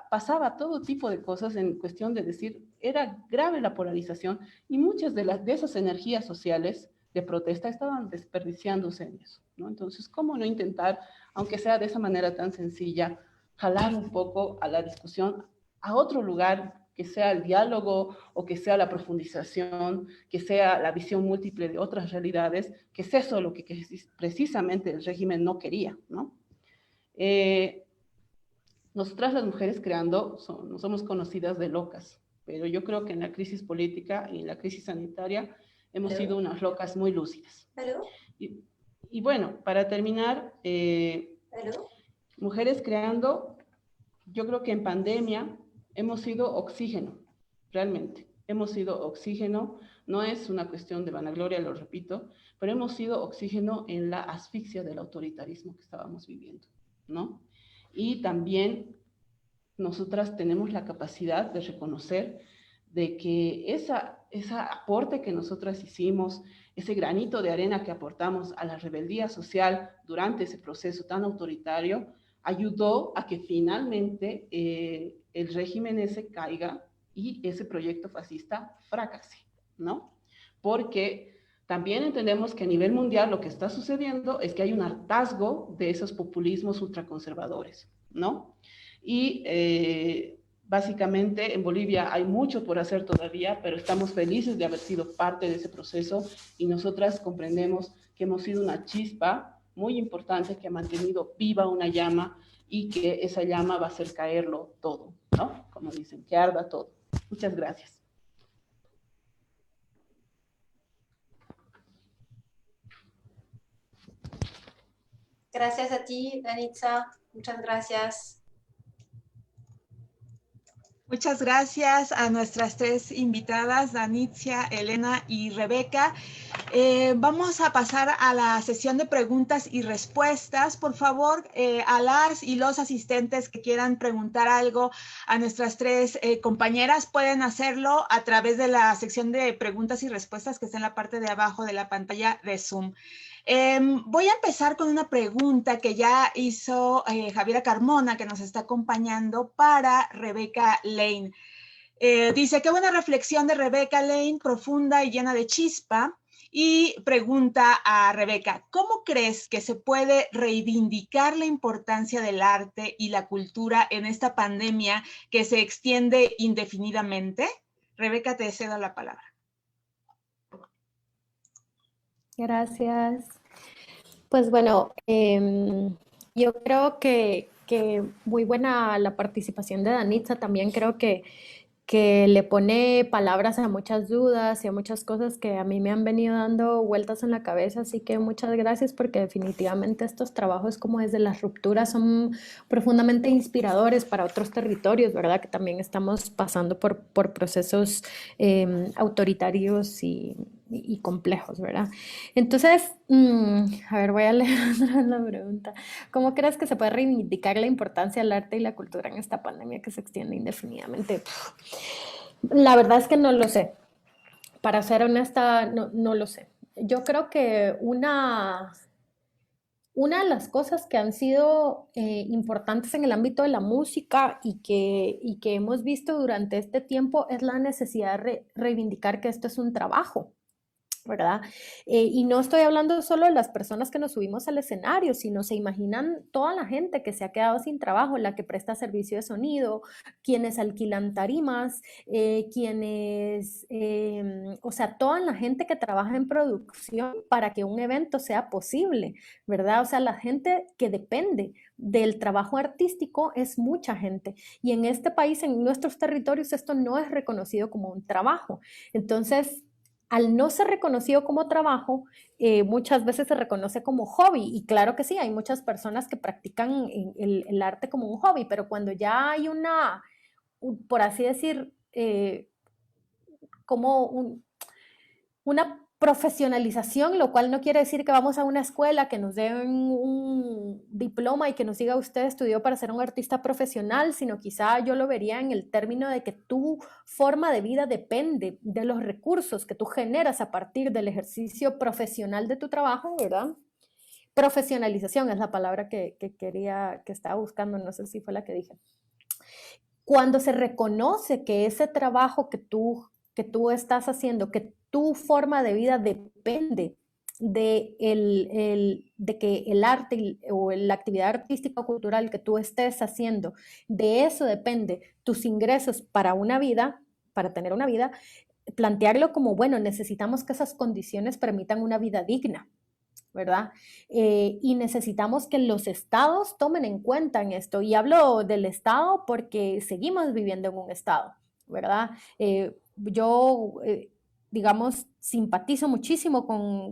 Pasaba todo tipo de cosas en cuestión de decir, era grave la polarización, y muchas de esas energías sociales de protesta estaban desperdiciándose en eso, ¿no? Entonces, ¿cómo no intentar, aunque sea de esa manera tan sencilla, jalar un poco a la discusión a otro lugar, que sea el diálogo o que sea la profundización, que sea la visión múltiple de otras realidades, que es eso lo que precisamente el régimen no quería, ¿no? Nosotras las mujeres creando no somos conocidas de locas, pero yo creo que en la crisis política y en la crisis sanitaria hemos sido unas locas muy lúcidas. Y bueno, para terminar, mujeres creando, yo creo que en pandemia hemos sido oxígeno, realmente. Hemos sido oxígeno, no es una cuestión de vanagloria, lo repito, pero hemos sido oxígeno en la asfixia del autoritarismo que estábamos viviendo, ¿no? Y también nosotras tenemos la capacidad de reconocer de que ese aporte que nosotras hicimos, ese granito de arena que aportamos a la rebeldía social durante ese proceso tan autoritario, ayudó a que finalmente el régimen ese caiga y ese proyecto fascista fracase, ¿no? Porque también entendemos que a nivel mundial lo que está sucediendo es que hay un hartazgo de esos populismos ultraconservadores, ¿no? Y básicamente en Bolivia hay mucho por hacer todavía, pero estamos felices de haber sido parte de ese proceso y nosotras comprendemos que hemos sido una chispa muy importante que ha mantenido viva una llama y que esa llama va a hacer caerlo todo, ¿no? Como dicen, que arda todo. Muchas gracias. Gracias a ti, Danitza. Muchas gracias. Muchas gracias a nuestras tres invitadas, Danitza, Elena y Rebeca. Vamos a pasar a la sesión de preguntas y respuestas. Por favor, a las y los asistentes que quieran preguntar algo a nuestras tres compañeras, pueden hacerlo a través de la sección de preguntas y respuestas que está en la parte de abajo de la pantalla de Zoom. Voy a empezar con una pregunta que ya hizo Javiera Carmona, que nos está acompañando, para Rebeca Lane. Dice, qué buena reflexión de Rebeca Lane, profunda y llena de chispa. Y pregunta a Rebeca, ¿cómo crees que se puede reivindicar la importancia del arte y la cultura en esta pandemia que se extiende indefinidamente? Rebeca, te cedo la palabra. Gracias. Pues bueno, yo creo que muy buena la participación de Danitza. También creo que le pone palabras a muchas dudas y a muchas cosas que a mí me han venido dando vueltas en la cabeza, así que muchas gracias porque definitivamente estos trabajos como desde las rupturas son profundamente inspiradores para otros territorios, ¿verdad? Que también estamos pasando por procesos autoritarios y complejos, ¿verdad? Entonces, a ver, voy a leer la pregunta. ¿Cómo crees que se puede reivindicar la importancia del arte y la cultura en esta pandemia que se extiende indefinidamente? La verdad es que no lo sé. Para ser honesta, no lo sé. Yo creo que una de las cosas que han sido importantes en el ámbito de la música y que hemos visto durante este tiempo es la necesidad de reivindicar que esto es un trabajo, ¿verdad? Y no estoy hablando solo de las personas que nos subimos al escenario, sino se imaginan toda la gente que se ha quedado sin trabajo, la que presta servicio de sonido, quienes alquilan tarimas, quienes, o sea, toda la gente que trabaja en producción para que un evento sea posible, ¿verdad? O sea, la gente que depende del trabajo artístico es mucha gente. Y en este país, en nuestros territorios, esto no es reconocido como un trabajo. Entonces, al no ser reconocido como trabajo, muchas veces se reconoce como hobby. Y claro que sí, hay muchas personas que practican el arte como un hobby, pero cuando ya hay por así decir, como una profesionalización, lo cual no quiere decir que vamos a una escuela que nos den un diploma y que nos diga usted estudió para ser un artista profesional, sino quizá yo lo vería en el término de que tu forma de vida depende de los recursos que tú generas a partir del ejercicio profesional de tu trabajo, ¿verdad? Profesionalización es la palabra que estaba buscando, no sé si fue la que dije. Cuando se reconoce que ese trabajo que tú estás haciendo, que tu forma de vida depende de que el arte o la actividad artística o cultural que tú estés haciendo, de eso depende tus ingresos para una vida, para tener una vida, plantearlo como, bueno, necesitamos que esas condiciones permitan una vida digna, ¿verdad? Y necesitamos que los estados tomen en cuenta en esto. Y hablo del estado porque seguimos viviendo en un estado, ¿verdad? Yo, digamos, simpatizo muchísimo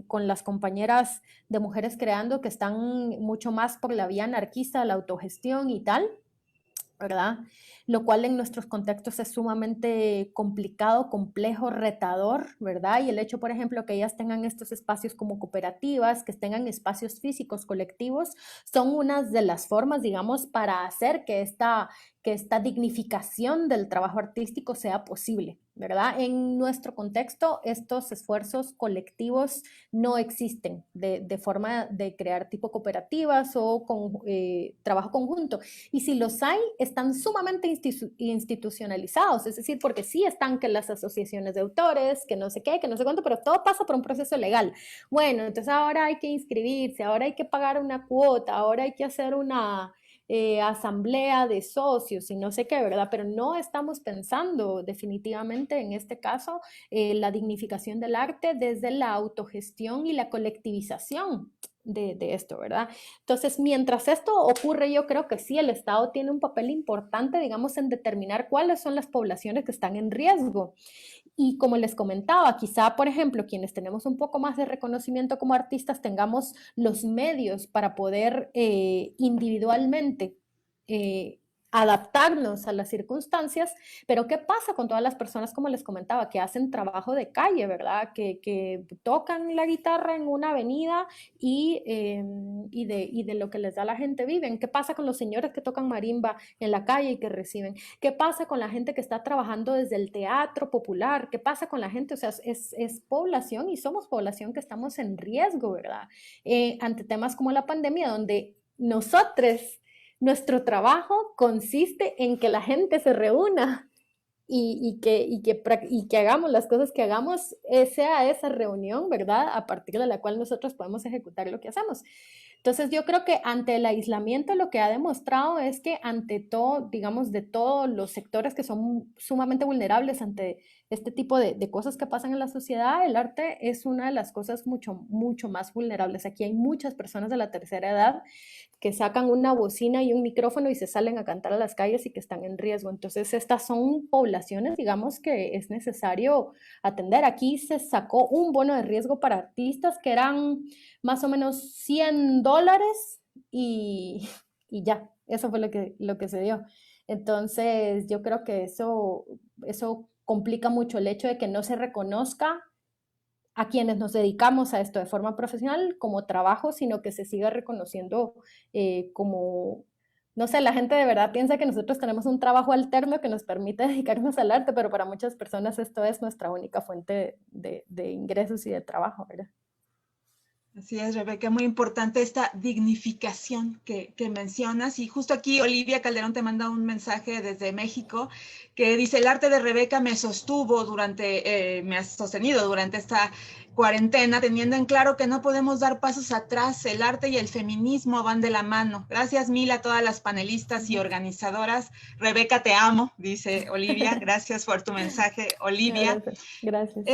con las compañeras de Mujeres Creando que están mucho más por la vía anarquista, la autogestión y tal, ¿verdad? Lo cual en nuestros contextos es sumamente complicado, complejo, retador, ¿verdad? Y el hecho, por ejemplo, que ellas tengan estos espacios como cooperativas, que tengan espacios físicos colectivos, son unas de las formas, digamos, para hacer que esta dignificación del trabajo artístico sea posible, ¿verdad? En nuestro contexto, estos esfuerzos colectivos no existen de forma de crear tipo cooperativas o con trabajo conjunto. Y si los hay, están sumamente institucionalizados, es decir, porque sí están que las asociaciones de autores, que no sé qué, que no sé cuánto, pero todo pasa por un proceso legal. Bueno, entonces ahora hay que inscribirse, ahora hay que pagar una cuota, ahora hay que hacer una asamblea de socios y no sé qué, ¿verdad? Pero no estamos pensando definitivamente en este caso la dignificación del arte desde la autogestión y la colectivización de esto, ¿verdad? Entonces, mientras esto ocurre, yo creo que sí, el Estado tiene un papel importante, digamos, en determinar cuáles son las poblaciones que están en riesgo. Y como les comentaba, quizá, por ejemplo, quienes tenemos un poco más de reconocimiento como artistas, tengamos los medios para poder individualmente adaptarnos a las circunstancias, pero ¿qué pasa con todas las personas, como les comentaba, que hacen trabajo de calle, ¿verdad? Que tocan la guitarra en una avenida y de lo que les da la gente viven. ¿Qué pasa con los señores que tocan marimba en la calle y que reciben? ¿Qué pasa con la gente que está trabajando desde el teatro popular? ¿Qué pasa con la gente? O sea, es población y somos población que estamos en riesgo, ¿verdad? Ante temas como la pandemia, donde nosotros, nuestro trabajo consiste en que la gente se reúna y que hagamos las cosas que hagamos, sea esa reunión, ¿verdad? A partir de la cual nosotros podemos ejecutar lo que hacemos. Entonces yo creo que ante el aislamiento lo que ha demostrado es que ante todo, digamos, de todos los sectores que son sumamente vulnerables ante este tipo de cosas que pasan en la sociedad, el arte es una de las cosas mucho más vulnerables. Aquí hay muchas personas de la tercera edad que sacan una bocina y un micrófono y se salen a cantar a las calles y que están en riesgo. Entonces, estas son poblaciones, digamos, que es necesario atender. Aquí se sacó un bono de riesgo para artistas que eran más o menos $100 y ya, eso fue lo que se dio. Entonces, yo creo que eso complica mucho el hecho de que no se reconozca a quienes nos dedicamos a esto de forma profesional como trabajo, sino que se siga reconociendo como, no sé, la gente de verdad piensa que nosotros tenemos un trabajo alterno que nos permite dedicarnos al arte, pero para muchas personas esto es nuestra única fuente de ingresos y de trabajo, ¿verdad? Así es, Rebeca, muy importante esta dignificación que mencionas. Y justo aquí Olivia Calderón te manda un mensaje desde México que dice: el arte de Rebeca me sostuvo me ha sostenido durante esta cuarentena, teniendo en claro que no podemos dar pasos atrás. El arte y el feminismo van de la mano. Gracias mil a todas las panelistas y organizadoras. Rebeca, te amo, dice Olivia. Gracias por tu mensaje, Olivia. Gracias.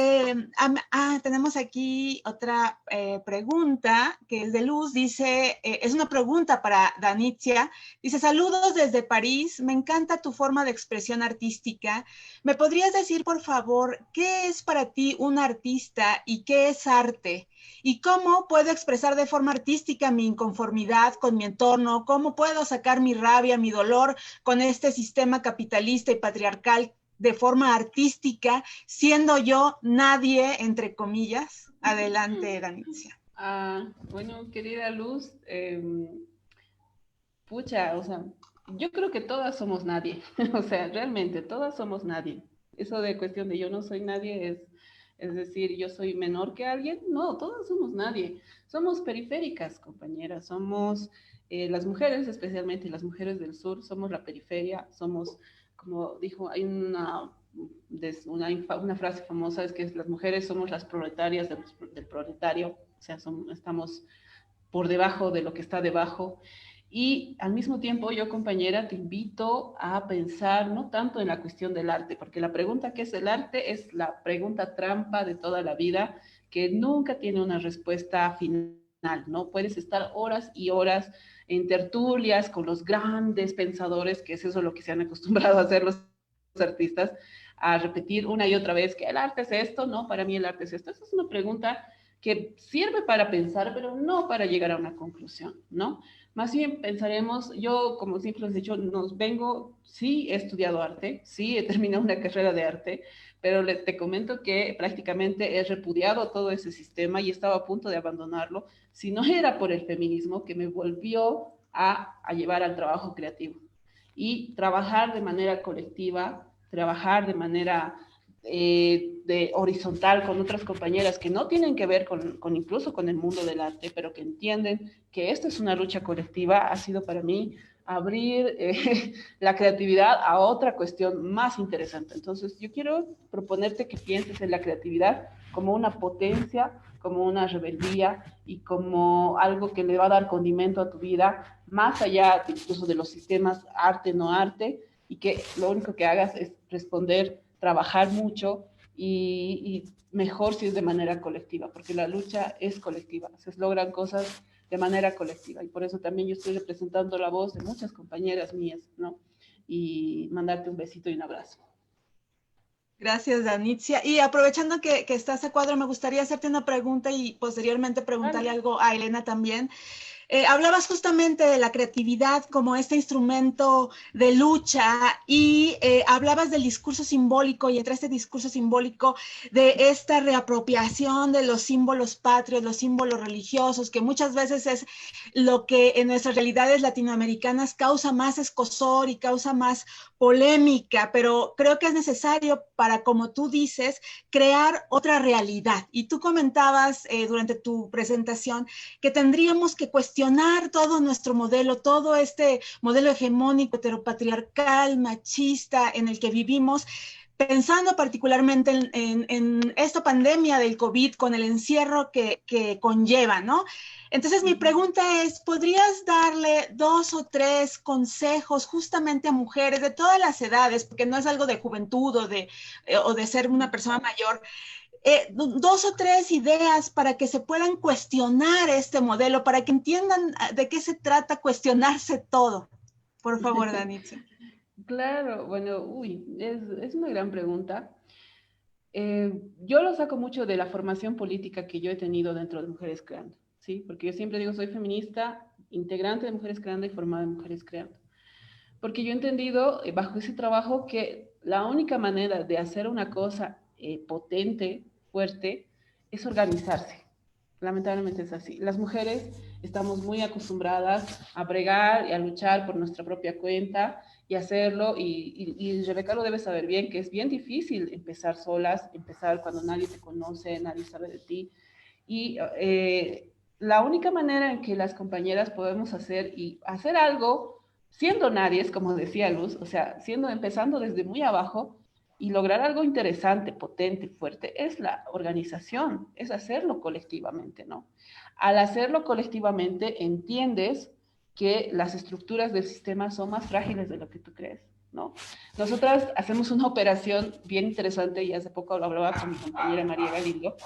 Tenemos aquí otra pregunta que es de Luz. Dice, es una pregunta para Danitza. Dice: saludos desde París, me encanta tu forma de expresión artística. ¿Me podrías decir, por favor, qué es para ti un artista y qué es arte? ¿Y cómo puedo expresar de forma artística mi inconformidad con mi entorno? ¿Cómo puedo sacar mi rabia, mi dolor con este sistema capitalista y patriarcal de forma artística, siendo yo nadie, entre comillas? Adelante, Danitza. Bueno, querida Luz, pucha, o sea, yo creo que todas somos nadie, o sea, realmente todas somos nadie. Eso de cuestión de yo no soy nadie es decir, yo soy menor que alguien, no, todas somos nadie. Somos periféricas, compañeras, somos las mujeres, especialmente las mujeres del sur, somos la periferia, somos, como dijo, hay una frase famosa, es que las mujeres somos las proletarias del proletario. o sea, estamos por debajo de lo que está debajo. Y al mismo tiempo, yo, compañera, te invito a pensar no tanto en la cuestión del arte, porque la pregunta ¿qué es el arte? Es la pregunta trampa de toda la vida, que nunca tiene una respuesta final, ¿no? Puedes estar horas y horas en tertulias con los grandes pensadores, que es eso lo que se han acostumbrado a hacer los artistas, a repetir una y otra vez que el arte es esto, no, para mí el arte es esto. Esa es una pregunta que sirve para pensar, pero no para llegar a una conclusión, ¿no? Más bien pensaremos, yo como siempre les he dicho, sí he estudiado arte, sí he terminado una carrera de arte, pero te comento que prácticamente he repudiado todo ese sistema y estaba a punto de abandonarlo, si no era por el feminismo que me volvió a llevar al trabajo creativo. Y trabajar de manera colectiva, trabajar de manera de horizontal con otras compañeras que no tienen que ver incluso con el mundo del arte, pero que entienden que esta es una lucha colectiva, ha sido para mí abrir la creatividad a otra cuestión más interesante. Entonces, yo quiero proponerte que pienses en la creatividad como una potencia, como una rebeldía y como algo que le va a dar condimento a tu vida, más allá incluso de los sistemas arte-no arte, y que lo único que hagas es responder, trabajar mucho y mejor si es de manera colectiva, porque la lucha es colectiva, se logran cosas de manera colectiva, y por eso también yo estoy representando la voz de muchas compañeras mías, ¿no? Y mandarte un besito y un abrazo. Gracias, Danitza. Y aprovechando que estás a cuadro, me gustaría hacerte una pregunta y posteriormente preguntarle algo a Elena también. Hablabas justamente de la creatividad como este instrumento de lucha y hablabas del discurso simbólico y entre este discurso simbólico de esta reapropiación de los símbolos patrios, los símbolos religiosos, que muchas veces es lo que en nuestras realidades latinoamericanas causa más escozor y causa más polémica, pero creo que es necesario para, como tú dices, crear otra realidad. Y tú comentabas durante tu presentación que tendríamos que cuestionar todo nuestro modelo, todo este modelo hegemónico, heteropatriarcal, machista en el que vivimos, pensando particularmente en esta pandemia del COVID con el encierro que conlleva, ¿no? Entonces mi pregunta es, ¿podrías darle 2 o 3 consejos justamente a mujeres de todas las edades, porque no es algo de juventud o de ser una persona mayor, 2 o 3 ideas para que se puedan cuestionar este modelo, para que entiendan de qué se trata cuestionarse todo? Por favor, Danitza. Claro, bueno, es una gran pregunta. Yo lo saco mucho de la formación política que yo he tenido dentro de Mujeres Creando, ¿sí? Porque yo siempre digo, soy feminista, integrante de Mujeres Creando y formada en Mujeres Creando. Porque yo he entendido bajo ese trabajo que la única manera de hacer una cosa potente, fuerte, es organizarse. Lamentablemente es así. Las mujeres estamos muy acostumbradas a bregar y a luchar por nuestra propia cuenta y hacerlo, y Rebeca lo debe saber bien, que es bien difícil empezar solas, empezar cuando nadie te conoce, nadie sabe de ti, y la única manera en que las compañeras podemos hacer algo siendo nadie, como decía Luz, o sea, empezando desde muy abajo y lograr algo interesante, potente, fuerte, es la organización, es hacerlo colectivamente, ¿no? Al hacerlo colectivamente entiendes que las estructuras del sistema son más frágiles de lo que tú crees, ¿no? Nosotras hacemos una operación bien interesante, y hace poco lo hablaba con mi compañera María Galindo,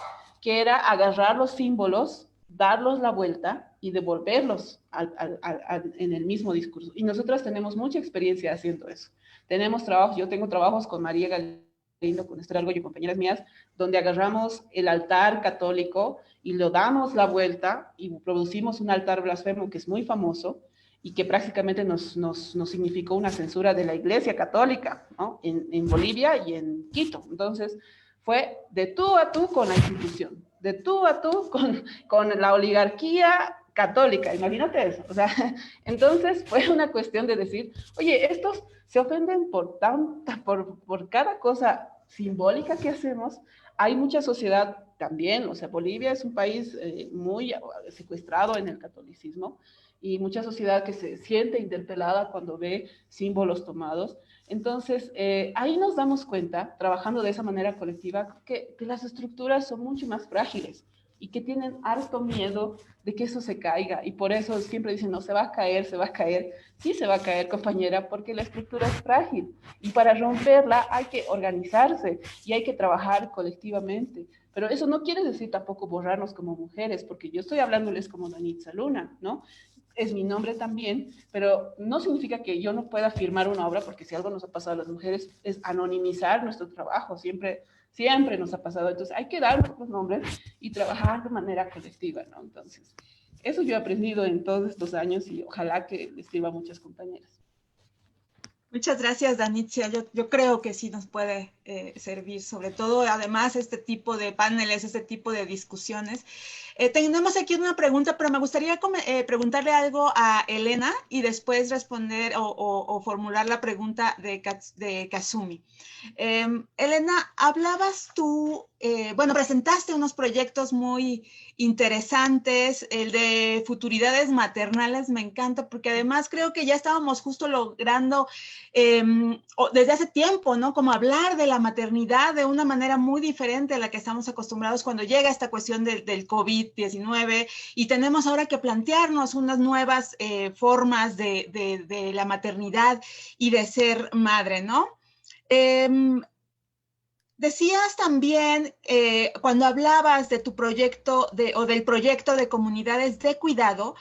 que era agarrar los símbolos, darlos la vuelta y devolverlos en el mismo discurso. Y nosotras tenemos mucha experiencia haciendo eso. Tenemos trabajos, yo tengo trabajos con María Galindo, con Esther Argüello y compañeras mías, donde agarramos el altar católico y lo damos la vuelta y producimos un altar blasfemo que es muy famoso y que prácticamente nos significó una censura de la Iglesia Católica, ¿no? En Bolivia y en Quito. Entonces, fue de tú a tú con la institución, de tú a tú con la oligarquía católica, imagínate eso. O sea, entonces fue una cuestión de decir, oye, estos se ofenden por cada cosa simbólica que hacemos. Hay mucha sociedad también, o sea, Bolivia es un país muy secuestrado en el catolicismo, y mucha sociedad que se siente interpelada cuando ve símbolos tomados. Entonces, ahí nos damos cuenta, trabajando de esa manera colectiva, que las estructuras son mucho más frágiles y que tienen harto miedo de que eso se caiga, y por eso siempre dicen, no, se va a caer, se va a caer. Sí se va a caer, compañera, porque la estructura es frágil, y para romperla hay que organizarse y hay que trabajar colectivamente. Pero eso no quiere decir tampoco borrarnos como mujeres, porque yo estoy hablándoles como Danitza Luna, ¿no? Es mi nombre también, pero no significa que yo no pueda firmar una obra, porque si algo nos ha pasado a las mujeres es anonimizar nuestro trabajo, siempre nos ha pasado. Entonces hay que dar nuestros nombres y trabajar de manera colectiva, ¿no? Entonces, eso yo he aprendido en todos estos años y ojalá que les sirva a muchas compañeras. Muchas gracias, Danitza. Yo creo que sí nos puede servir, sobre todo, además, este tipo de paneles, este tipo de discusiones. Tenemos aquí una pregunta, pero me gustaría preguntarle algo a Elena y después responder o formular la pregunta de Kazumi. Elena, hablabas tú, bueno, presentaste unos proyectos muy interesantes, el de futuridades maternales me encanta, porque además creo que ya estábamos justo logrando desde hace tiempo, ¿no? Como hablar de la maternidad de una manera muy diferente a la que estamos acostumbrados cuando llega esta cuestión del COVID-19 y tenemos ahora que plantearnos unas nuevas formas de la maternidad y de ser madre, ¿no? Decías también, cuando hablabas de tu proyecto o del proyecto de comunidades de cuidado,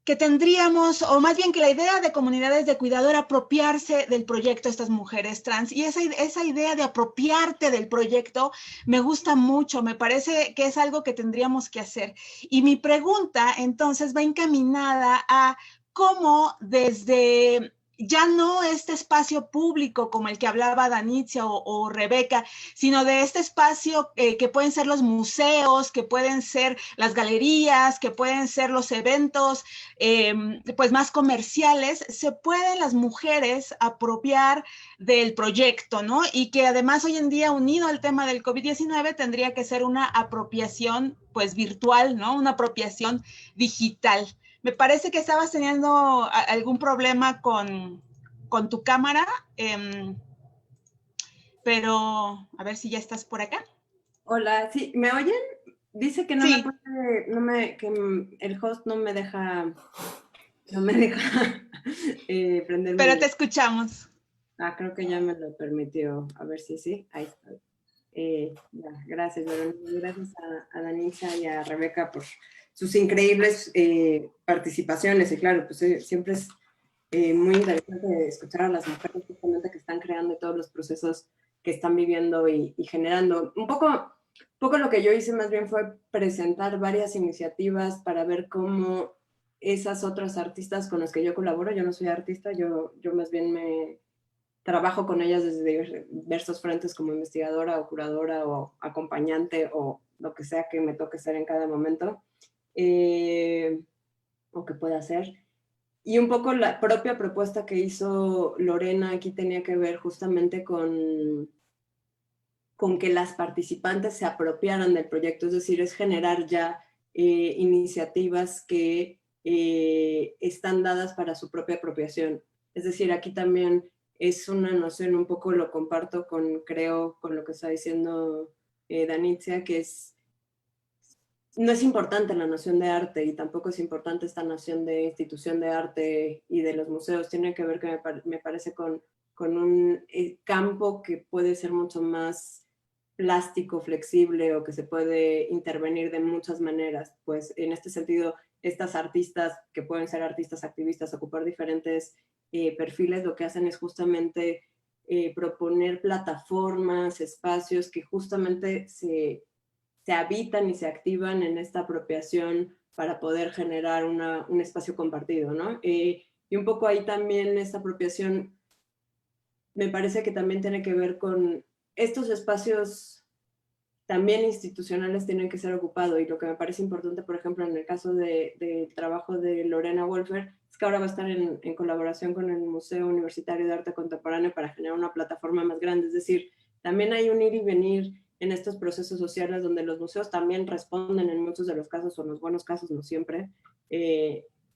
que tendríamos, o más bien que la idea de comunidades de cuidado era apropiarse del proyecto de estas mujeres trans. Y esa idea de apropiarte del proyecto me gusta mucho, me parece que es algo que tendríamos que hacer. Y mi pregunta entonces va encaminada a cómo desde ya no este espacio público como el que hablaba Danitza o Rebeca, sino de este espacio que pueden ser los museos, que pueden ser las galerías, que pueden ser los eventos pues más comerciales, se pueden las mujeres apropiar del proyecto, ¿no? Y que además hoy en día, unido al tema del COVID-19, tendría que ser una apropiación pues virtual, ¿no? Una apropiación digital. Me parece que estabas teniendo algún problema con tu cámara, pero a ver si ya estás por acá. Hola, ¿sí? ¿Me oyen? Dice que no Sí. que el host no me deja prender. Pero te escuchamos. Creo que ya me lo permitió. A ver si sí. Ahí está. Gracias, Verónica. Gracias a Danitza y a Rebeca por sus increíbles participaciones. Y claro, pues siempre es muy interesante escuchar a las mujeres justamente que están creando todos los procesos que están viviendo y generando. Un poco lo que yo hice más bien fue presentar varias iniciativas para ver cómo esas otras artistas con las que yo colaboro, yo no soy artista, yo más bien trabajo con ellas desde diversos frentes como investigadora o curadora o acompañante o lo que sea que me toque ser en cada momento o que pueda hacer. Y un poco la propia propuesta que hizo Lorena aquí tenía que ver justamente con que las participantes se apropiaran del proyecto, es decir, es generar ya iniciativas que están dadas para su propia apropiación. Es decir, aquí también es una noción, un poco lo comparto con lo que está diciendo Danitza, que no es importante la noción de arte y tampoco es importante esta noción de institución de arte y de los museos. Tiene que ver, que me parece, con un campo que puede ser mucho más plástico, flexible o que se puede intervenir de muchas maneras. Pues en este sentido, estas artistas que pueden ser artistas activistas, ocupar diferentes perfiles, lo que hacen es justamente proponer plataformas, espacios que justamente se habitan y se activan en esta apropiación para poder generar un espacio compartido, ¿no? Y un poco ahí también esta apropiación me parece que también tiene que ver con estos espacios también institucionales tienen que ser ocupados, y lo que me parece importante, por ejemplo, en el caso del trabajo de Lorena Wolfer, es que ahora va a estar en colaboración con el Museo Universitario de Arte Contemporáneo para generar una plataforma más grande. Es decir, también hay un ir y venir en estos procesos sociales donde los museos también responden en muchos de los casos, o en los buenos casos, no siempre.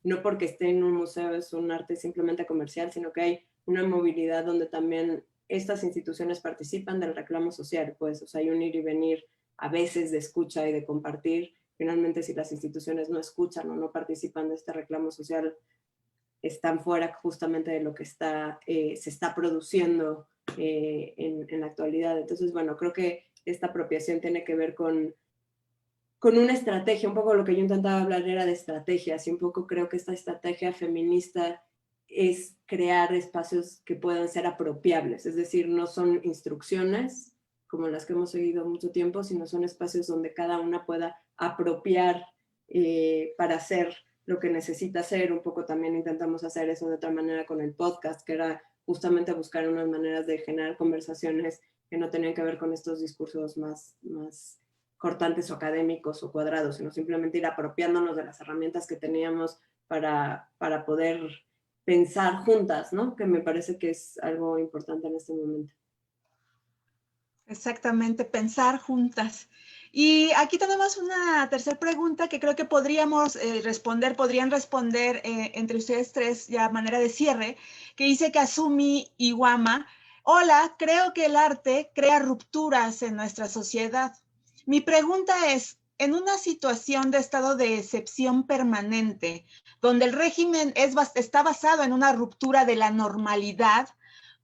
No porque esté en un museo es un arte simplemente comercial, sino que hay una movilidad donde también estas instituciones participan del reclamo social, pues, o sea, hay un ir y venir a veces de escucha y de compartir, finalmente si las instituciones no escuchan o no participan de este reclamo social, están fuera justamente de lo que se está produciendo en la actualidad. Entonces, bueno, creo que esta apropiación tiene que ver con una estrategia. Un poco lo que yo intentaba hablar era de estrategias, y un poco creo que esta estrategia feminista es crear espacios que puedan ser apropiables, es decir, no son instrucciones como las que hemos seguido mucho tiempo, sino son espacios donde cada una pueda apropiar para hacer lo que necesita hacer. Un poco también intentamos hacer eso de otra manera con el podcast, que era justamente buscar unas maneras de generar conversaciones que no tenían que ver con estos discursos más cortantes o académicos o cuadrados, sino simplemente ir apropiándonos de las herramientas que teníamos para poder pensar juntas, ¿no? Que me parece que es algo importante en este momento. Exactamente, pensar juntas. Y aquí tenemos una tercera pregunta que creo que podrían responder entre ustedes tres ya a manera de cierre, que dice Kazumi Iwama: hola, creo que el arte crea rupturas en nuestra sociedad. Mi pregunta es, en una situación de estado de excepción permanente, donde el régimen está basado en una ruptura de la normalidad,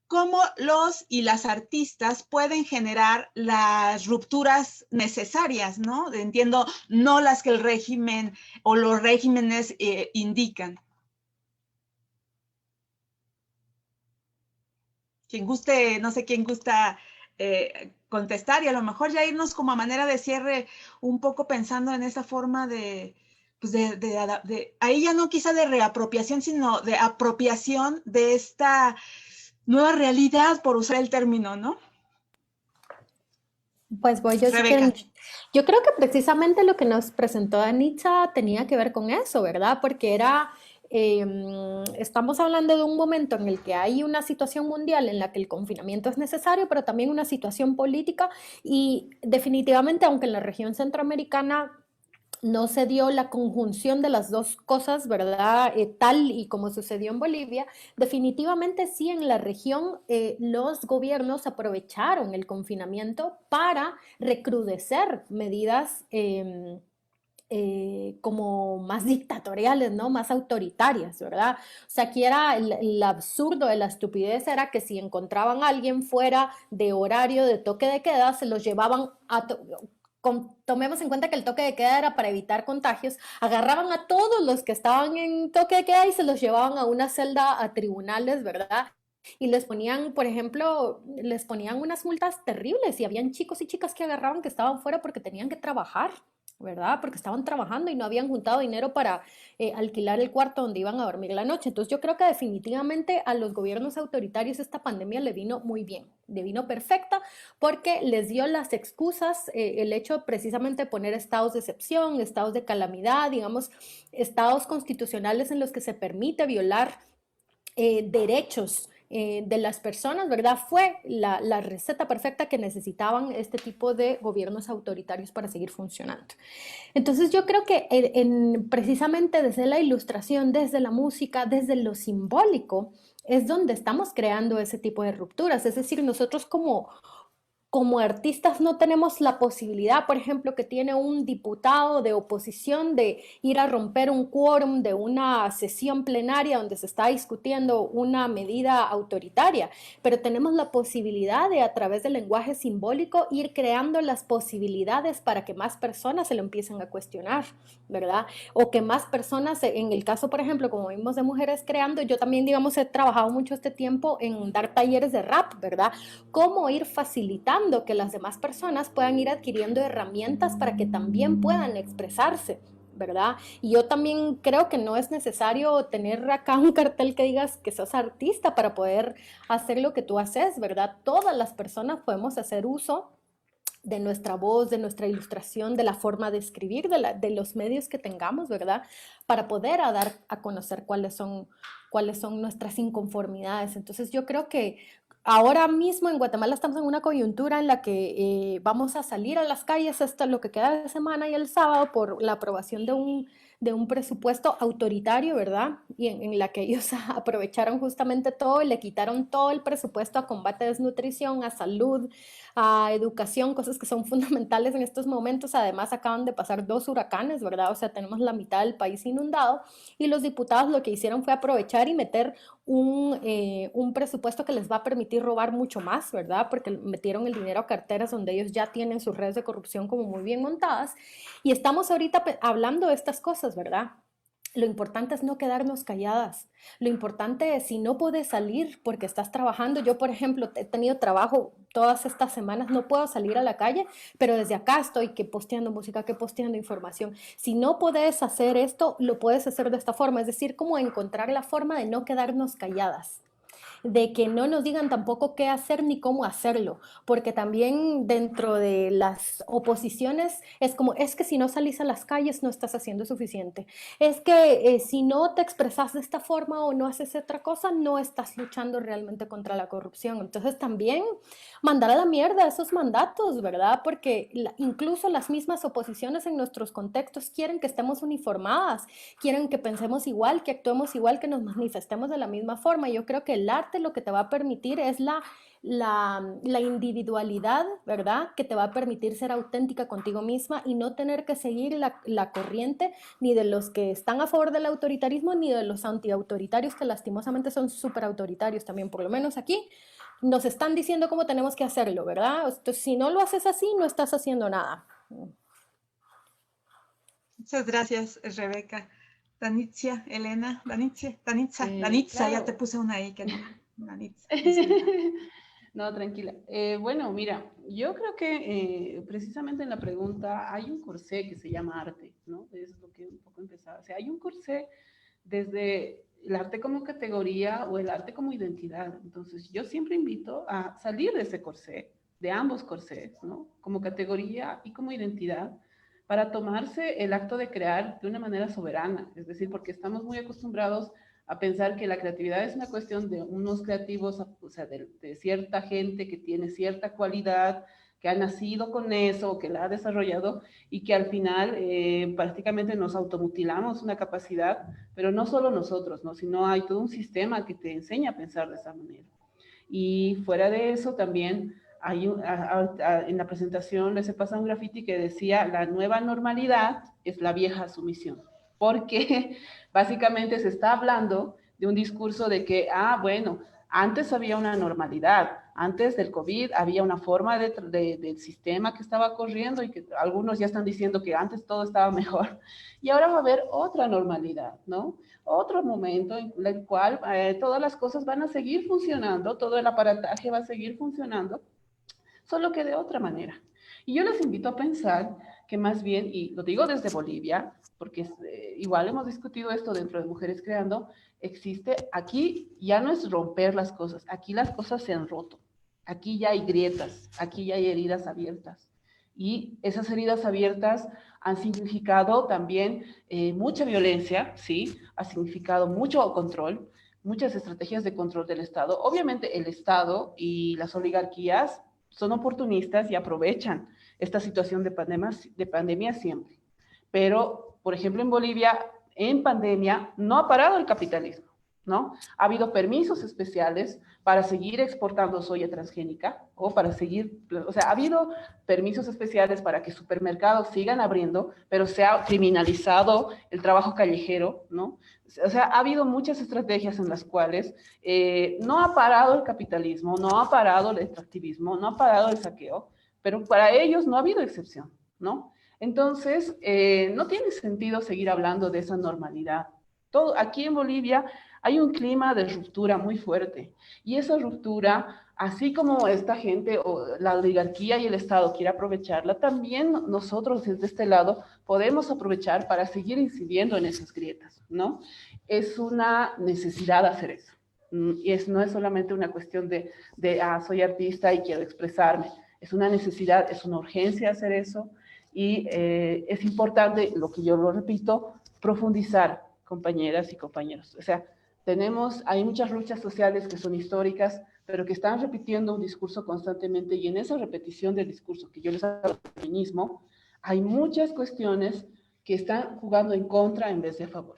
¿cómo los y las artistas pueden generar las rupturas necesarias, ¿no? Entiendo, no las que el régimen o los regímenes indican. Quien guste, no sé quién gusta contestar, y a lo mejor ya irnos como a manera de cierre un poco pensando en esa forma pues ahí ya no quizá de reapropiación, sino de apropiación de esta nueva realidad, por usar el término, ¿no? Pues voy yo, yo creo que precisamente lo que nos presentó Anitza tenía que ver con eso, ¿verdad? Porque estamos hablando de un momento en el que hay una situación mundial en la que el confinamiento es necesario, pero también una situación política, y definitivamente, aunque en la región centroamericana no se dio la conjunción de las dos cosas, ¿verdad? Tal y como sucedió en Bolivia, definitivamente sí en la región los gobiernos aprovecharon el confinamiento para recrudecer medidas como más dictatoriales, ¿no? Más autoritarias, ¿verdad? O sea, aquí era el absurdo de la estupidez, era que si encontraban a alguien fuera de horario de toque de queda, se los llevaban tomemos en cuenta que el toque de queda era para evitar contagios, agarraban a todos los que estaban en toque de queda y se los llevaban a una celda a tribunales, ¿verdad? Y les ponían, por ejemplo, les ponían unas multas terribles, y habían chicos y chicas que agarraban que estaban fuera porque tenían que trabajar, ¿verdad? Porque estaban trabajando y no habían juntado dinero para alquilar el cuarto donde iban a dormir la noche. Entonces yo creo que definitivamente a los gobiernos autoritarios esta pandemia le vino muy bien, le vino perfecta, porque les dio las excusas, el hecho precisamente de poner estados de excepción, estados de calamidad, digamos, estados constitucionales en los que se permite violar derechos de las personas, ¿verdad? Fue la receta perfecta que necesitaban este tipo de gobiernos autoritarios para seguir funcionando. Entonces yo creo que precisamente desde la ilustración, desde la música, desde lo simbólico, es donde estamos creando ese tipo de rupturas. Es decir, nosotros como artistas no tenemos la posibilidad, por ejemplo, que tiene un diputado de oposición, de ir a romper un quórum de una sesión plenaria donde se está discutiendo una medida autoritaria, pero tenemos la posibilidad de, a través del lenguaje simbólico, ir creando las posibilidades para que más personas se lo empiecen a cuestionar, ¿verdad? O que más personas, en el caso, por ejemplo, como vimos de Mujeres Creando, yo también, digamos, he trabajado mucho este tiempo en dar talleres de rap, ¿verdad? Cómo ir facilitando que las demás personas puedan ir adquiriendo herramientas para que también puedan expresarse, ¿verdad? Y yo también creo que no es necesario tener acá un cartel que digas que sos artista para poder hacer lo que tú haces, ¿verdad? Todas las personas podemos hacer uso de nuestra voz, de nuestra ilustración, de la forma de escribir, de los medios que tengamos, ¿verdad? Para poder dar a conocer cuáles son nuestras inconformidades. Entonces yo creo que ahora mismo en Guatemala estamos en una coyuntura en la que vamos a salir a las calles hasta lo que queda de semana y el sábado por la aprobación de un presupuesto autoritario, ¿verdad? Y en la que ellos aprovecharon justamente todo y le quitaron todo el presupuesto a combate a desnutrición, a salud, a educación, cosas que son fundamentales en estos momentos. Además, acaban de pasar 2 huracanes, ¿verdad? O sea, tenemos la mitad del país inundado y los diputados lo que hicieron fue aprovechar y meter un presupuesto que les va a permitir robar mucho más, ¿verdad? Porque metieron el dinero a carteras donde ellos ya tienen sus redes de corrupción como muy bien montadas. Y estamos ahorita hablando de estas cosas, ¿verdad? Lo importante es no quedarnos calladas. Lo importante es, si no puedes salir porque estás trabajando, yo por ejemplo he tenido trabajo todas estas semanas, no puedo salir a la calle, pero desde acá estoy que posteando música, que posteando información. Si no puedes hacer esto, lo puedes hacer de esta forma, es decir, como encontrar la forma de no quedarnos calladas, de que no nos digan tampoco qué hacer ni cómo hacerlo, porque también dentro de las oposiciones es como, es que si no salís a las calles no estás haciendo suficiente, es que si no te expresas de esta forma o no haces otra cosa, no estás luchando realmente contra la corrupción. Entonces también mandar a la mierda esos mandatos, ¿verdad? Porque incluso las mismas oposiciones en nuestros contextos quieren que estemos uniformadas, quieren que pensemos igual, que actuemos igual, que nos manifestemos de la misma forma. Yo creo que el arte lo que te va a permitir es la individualidad, ¿verdad? Que te va a permitir ser auténtica contigo misma y no tener que seguir la corriente ni de los que están a favor del autoritarismo ni de los antiautoritarios, que lastimosamente son súper autoritarios también, por lo menos aquí. Nos están diciendo cómo tenemos que hacerlo, ¿verdad? Entonces, si no lo haces así, no estás haciendo nada. Muchas gracias, Rebeca. Danitza, Elena, Danitza, Claro. ya te puse una ahí que no. Danitza. No, tranquila. Bueno, mira, yo creo que precisamente en la pregunta hay un corsé que se llama arte, ¿no? Es lo que un poco empezaba. O sea, hay un corsé desde el arte como categoría o el arte como identidad. Entonces, yo siempre invito a salir de ese corsé, de ambos corsés, ¿no? Como categoría y como identidad, para tomarse el acto de crear de una manera soberana. Es decir, porque estamos muy acostumbrados a pensar que la creatividad es una cuestión de unos creativos, o sea, de cierta gente que tiene cierta cualidad, que ha nacido con eso, que la ha desarrollado y que al final prácticamente nos automutilamos una capacidad, pero no solo nosotros, ¿no? Sino hay todo un sistema que te enseña a pensar de esa manera. Y fuera de eso también hay en la presentación les he pasado un graffiti que decía la nueva normalidad es la vieja sumisión, porque básicamente se está hablando de un discurso de que, bueno, antes había una normalidad, antes del COVID había una forma del sistema que estaba corriendo y que algunos ya están diciendo que antes todo estaba mejor y ahora va a haber otra normalidad, ¿no? Otro momento en el cual todas las cosas van a seguir funcionando, todo el aparataje va a seguir funcionando, solo que de otra manera. Y yo les invito a pensar que más bien, y lo digo desde Bolivia, porque igual hemos discutido esto dentro de Mujeres Creando, existe, aquí ya no es romper las cosas, aquí las cosas se han roto, aquí ya hay grietas, aquí ya hay heridas abiertas. Y esas heridas abiertas han significado también mucha violencia, ¿sí? Ha significado mucho control, muchas estrategias de control del Estado. Obviamente el Estado y las oligarquías son oportunistas y aprovechan esta situación de pandemia siempre. Pero, por ejemplo, en Bolivia, en pandemia, no ha parado el capitalismo, ¿no? Ha habido permisos especiales para seguir exportando soya transgénica o para seguir, o sea, ha habido permisos especiales para que supermercados sigan abriendo, pero se ha criminalizado el trabajo callejero, ¿no? O sea, ha habido muchas estrategias en las cuales no ha parado el capitalismo, no ha parado el extractivismo, no ha parado el saqueo, pero para ellos no ha habido excepción, ¿no? Entonces, no tiene sentido seguir hablando de esa normalidad. Aquí en Bolivia hay un clima de ruptura muy fuerte y esa ruptura, así como esta gente o la oligarquía y el Estado quiere aprovecharla, también nosotros desde este lado podemos aprovechar para seguir incidiendo en esas grietas, ¿no? Es una necesidad hacer eso. Y no es solamente una cuestión de soy artista y quiero expresarme. Es una necesidad, es una urgencia hacer eso y es importante, lo que yo lo repito, profundizar, compañeras y compañeros. O sea, hay muchas luchas sociales que son históricas, pero que están repitiendo un discurso constantemente, y en esa repetición del discurso que yo les hablo del feminismo, hay muchas cuestiones que están jugando en contra en vez de a favor.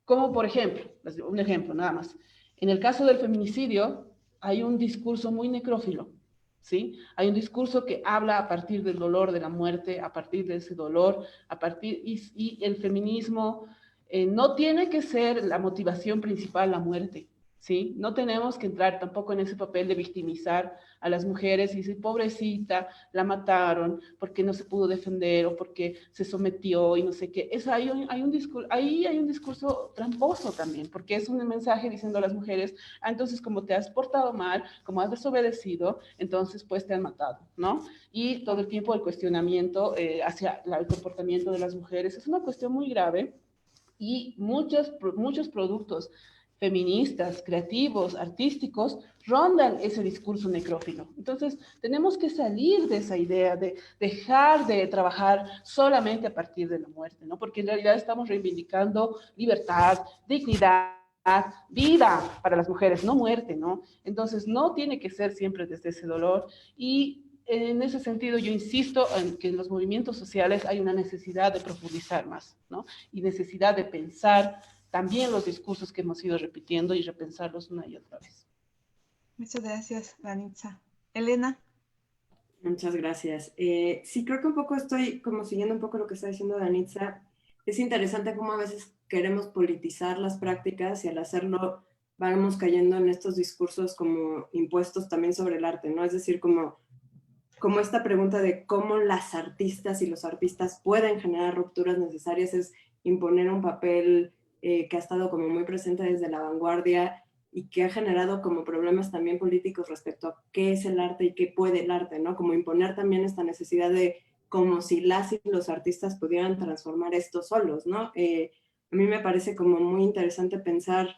Como por ejemplo, un ejemplo nada más, en el caso del feminicidio hay un discurso muy necrófilo, ¿sí? Hay un discurso que habla a partir del dolor de la muerte, a partir de ese dolor, y el feminismo no tiene que ser la motivación principal la muerte, ¿sí? No tenemos que entrar tampoco en ese papel de victimizar a las mujeres y decir, pobrecita, la mataron porque no se pudo defender o porque se sometió y no sé qué. Ahí hay un discurso tramposo también, porque es un mensaje diciendo a las mujeres, entonces como te has portado mal, como has desobedecido, entonces pues te han matado, ¿no? Y todo el tiempo el cuestionamiento hacia el comportamiento de las mujeres es una cuestión muy grave, y muchos productos feministas, creativos, artísticos, rondan ese discurso necrófilo. Entonces, tenemos que salir de esa idea de dejar de trabajar solamente a partir de la muerte, ¿no? Porque en realidad estamos reivindicando libertad, dignidad, vida para las mujeres, no muerte, ¿no? Entonces, no tiene que ser siempre desde ese dolor, y en ese sentido yo insisto en que en los movimientos sociales hay una necesidad de profundizar más, ¿no? Y necesidad de pensar también los discursos que hemos ido repitiendo y repensarlos una y otra vez. Muchas gracias, Danitza. Elena. Muchas gracias. Sí, creo que un poco estoy como siguiendo un poco lo que está diciendo Danitza. Es interesante cómo a veces queremos politizar las prácticas y al hacerlo vamos cayendo en estos discursos como impuestos también sobre el arte, ¿no? Es decir, como esta pregunta de cómo las artistas y los artistas pueden generar rupturas necesarias es imponer un papel que ha estado como muy presente desde la vanguardia y que ha generado como problemas también políticos respecto a qué es el arte y qué puede el arte, ¿no? Como imponer también esta necesidad de como si las y los artistas pudieran transformar esto solos, ¿no? A mí me parece como muy interesante pensar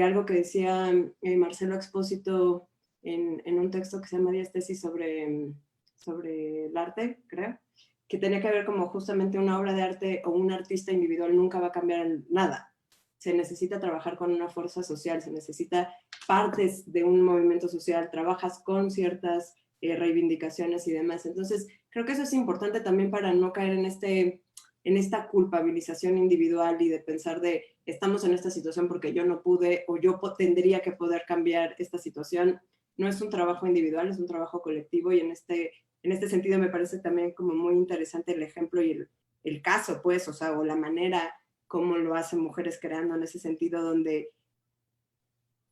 algo que decía Marcelo Expósito en un texto que se llama 10 tesis sobre el arte, creo, que tenía que ver como justamente una obra de arte o un artista individual nunca va a cambiar nada. Se necesita trabajar con una fuerza social, se necesita partes de un movimiento social, trabajas con ciertas reivindicaciones y demás. Entonces, creo que eso es importante también para no caer en esta culpabilización individual y de pensar de estamos en esta situación porque yo no pude o yo tendría que poder cambiar esta situación. No es un trabajo individual, es un trabajo colectivo, y en este sentido me parece también como muy interesante el ejemplo y el caso, pues, o sea, o la manera como lo hacen Mujeres Creando en ese sentido, donde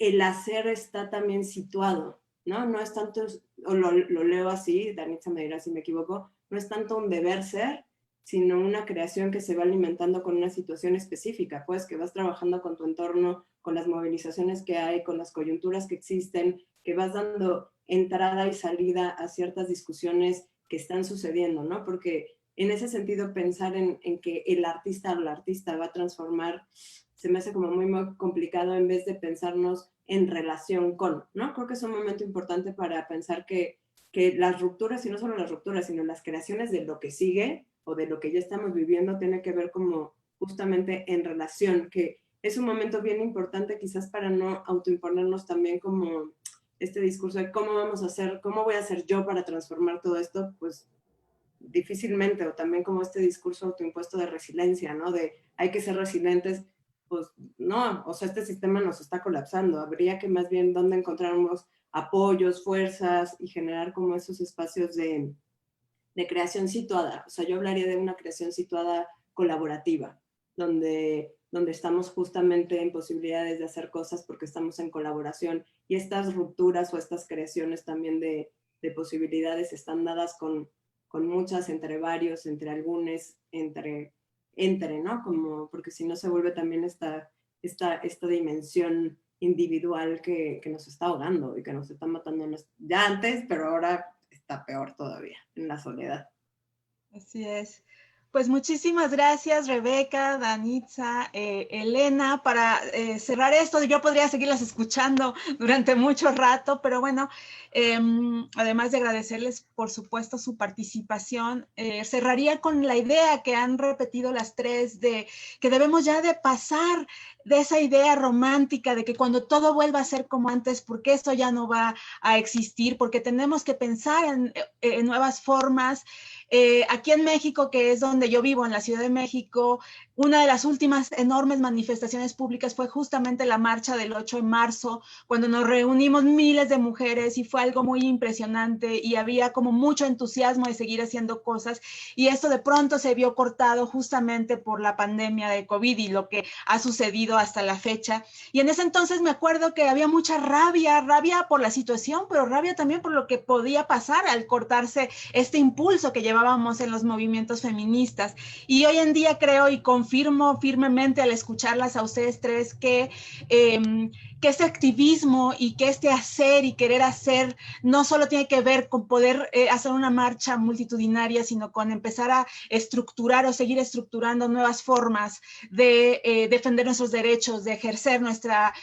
el hacer está también situado, ¿no? No es tanto, o lo leo así, Danitza me dirá si me equivoco, no es tanto un deber ser, sino una creación que se va alimentando con una situación específica, pues que vas trabajando con tu entorno, con las movilizaciones que hay, con las coyunturas que existen, que vas dando entrada y salida a ciertas discusiones que están sucediendo, ¿no? Porque en ese sentido pensar en que el artista o la artista va a transformar se me hace como muy, muy complicado en vez de pensarnos en relación con, ¿no? Creo que es un momento importante para pensar que las rupturas, y no solo las rupturas, sino las creaciones de lo que sigue o de lo que ya estamos viviendo, tiene que ver como justamente en relación, que es un momento bien importante quizás para no autoimponernos también como este discurso de cómo vamos a hacer, cómo voy a hacer yo para transformar todo esto, pues difícilmente, o también como este discurso autoimpuesto de resiliencia, ¿no? De hay que ser resilientes, pues no, o sea, este sistema nos está colapsando, habría que más bien dónde encontrarnos apoyos, fuerzas y generar como esos espacios de creación situada. O sea, yo hablaría de una creación situada colaborativa, donde estamos justamente en posibilidades de hacer cosas porque estamos en colaboración, y estas rupturas o estas creaciones también de posibilidades están dadas con muchas, entre varios, entre algunos, entre, ¿no? Como, porque si no se vuelve también esta dimensión individual que nos está ahogando y que nos está matando ya antes, pero ahora está peor todavía, en la soledad. Así es. Pues muchísimas gracias, Rebeca, Danitza, Elena, para cerrar esto. Yo podría seguirlas escuchando durante mucho rato, pero bueno, además de agradecerles, por supuesto, su participación, cerraría con la idea que han repetido las tres de que debemos ya de pasar de esa idea romántica de que cuando todo vuelva a ser como antes, porque esto ya no va a existir, porque tenemos que pensar en nuevas formas. Aquí en México, que es donde yo vivo, en la Ciudad de México, una de las últimas enormes manifestaciones públicas fue justamente la marcha del 8 de marzo, cuando nos reunimos miles de mujeres y fue algo muy impresionante y había como mucho entusiasmo de seguir haciendo cosas, y esto de pronto se vio cortado justamente por la pandemia de COVID y lo que ha sucedido hasta la fecha. Y en ese entonces me acuerdo que había mucha rabia por la situación, pero rabia también por lo que podía pasar al cortarse este impulso que llevábamos en los movimientos feministas. Y hoy en día creo y confirmo firmemente al escucharlas a ustedes tres que este activismo y que este hacer y querer hacer no solo tiene que ver con poder hacer una marcha multitudinaria, sino con empezar a estructurar o seguir estructurando nuevas formas de defender nuestros derechos, de ejercer nuestra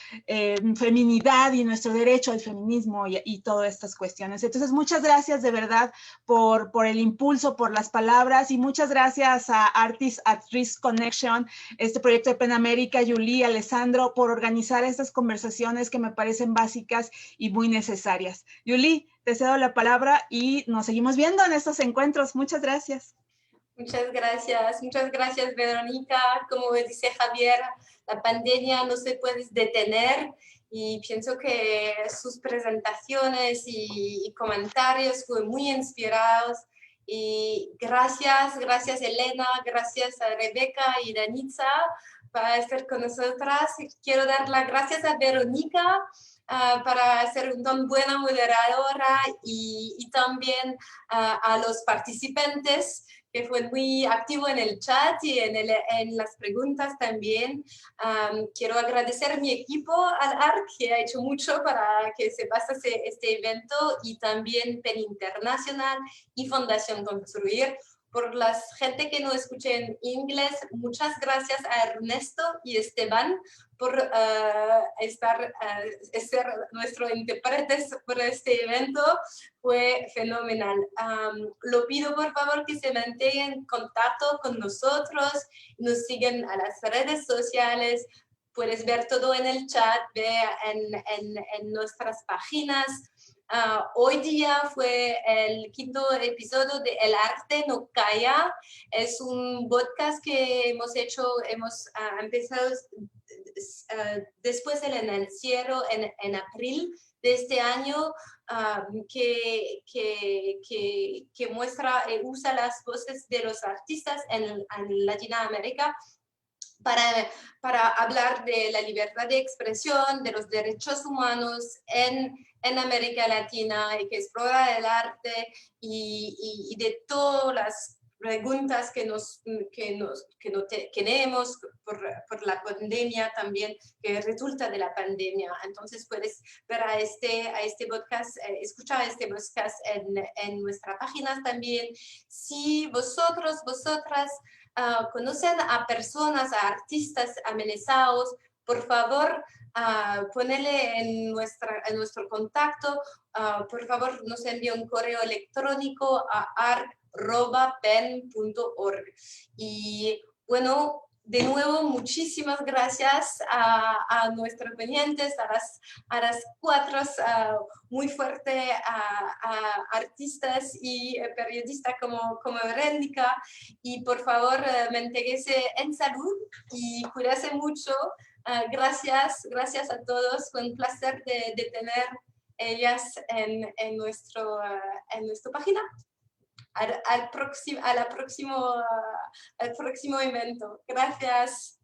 feminidad y nuestro derecho al feminismo y todas estas cuestiones. Entonces, muchas gracias de verdad por el impulso, por las palabras, y muchas gracias a Artists at Risk Connection, este proyecto de PEN América, Julie, Alessandro, por organizar estas conversaciones que me parecen básicas y muy necesarias. Julie, te cedo la palabra y nos seguimos viendo en estos encuentros. Muchas gracias. Muchas gracias, Verónica. Como dice Javier, la pandemia no se puede detener y pienso que sus presentaciones y comentarios fueron muy inspirados. Y gracias Elena, gracias a Rebeca y Danitza para estar con nosotras. Quiero dar las gracias a Verónica para ser una buena moderadora y también a los participantes que fue muy activo en el chat y en las preguntas también. Quiero agradecer a mi equipo, al ARC, que ha hecho mucho para que se pase este evento, y también PEN Internacional y Fundación Construir. Por la gente que no escuche en inglés, muchas gracias a Ernesto y Esteban por ser nuestros intérpretes por este evento. Fue fenomenal. Lo pido por favor que se mantengan en contacto con nosotros, nos sigan a las redes sociales. Puedes ver todo en el chat, ve en nuestras páginas. Hoy día fue el 5º episodio de El Arte No Calla. Es un podcast que hemos empezado después del encierro en abril de este año, que muestra, usa las voces de los artistas en Latinoamérica para hablar de la libertad de expresión, de los derechos humanos en América Latina, y que explora el arte y de todas las preguntas que tenemos por la pandemia también, que resulta de la pandemia. Entonces puedes ver a este podcast, escuchar este podcast en nuestras páginas también. Si vosotras conocen a personas, a artistas amenazados, por favor, ponele en nuestro contacto. Por favor, nos envíe un correo electrónico a arc@pen.org. Y bueno, de nuevo, muchísimas gracias a nuestros oyentes, a las 4 muy fuertes artistas y periodistas como Verónica. Y por favor, manténgase en salud y cuídese mucho. Gracias a todos. Fue un placer de tener ellas en nuestra página. Al próximo evento. Gracias.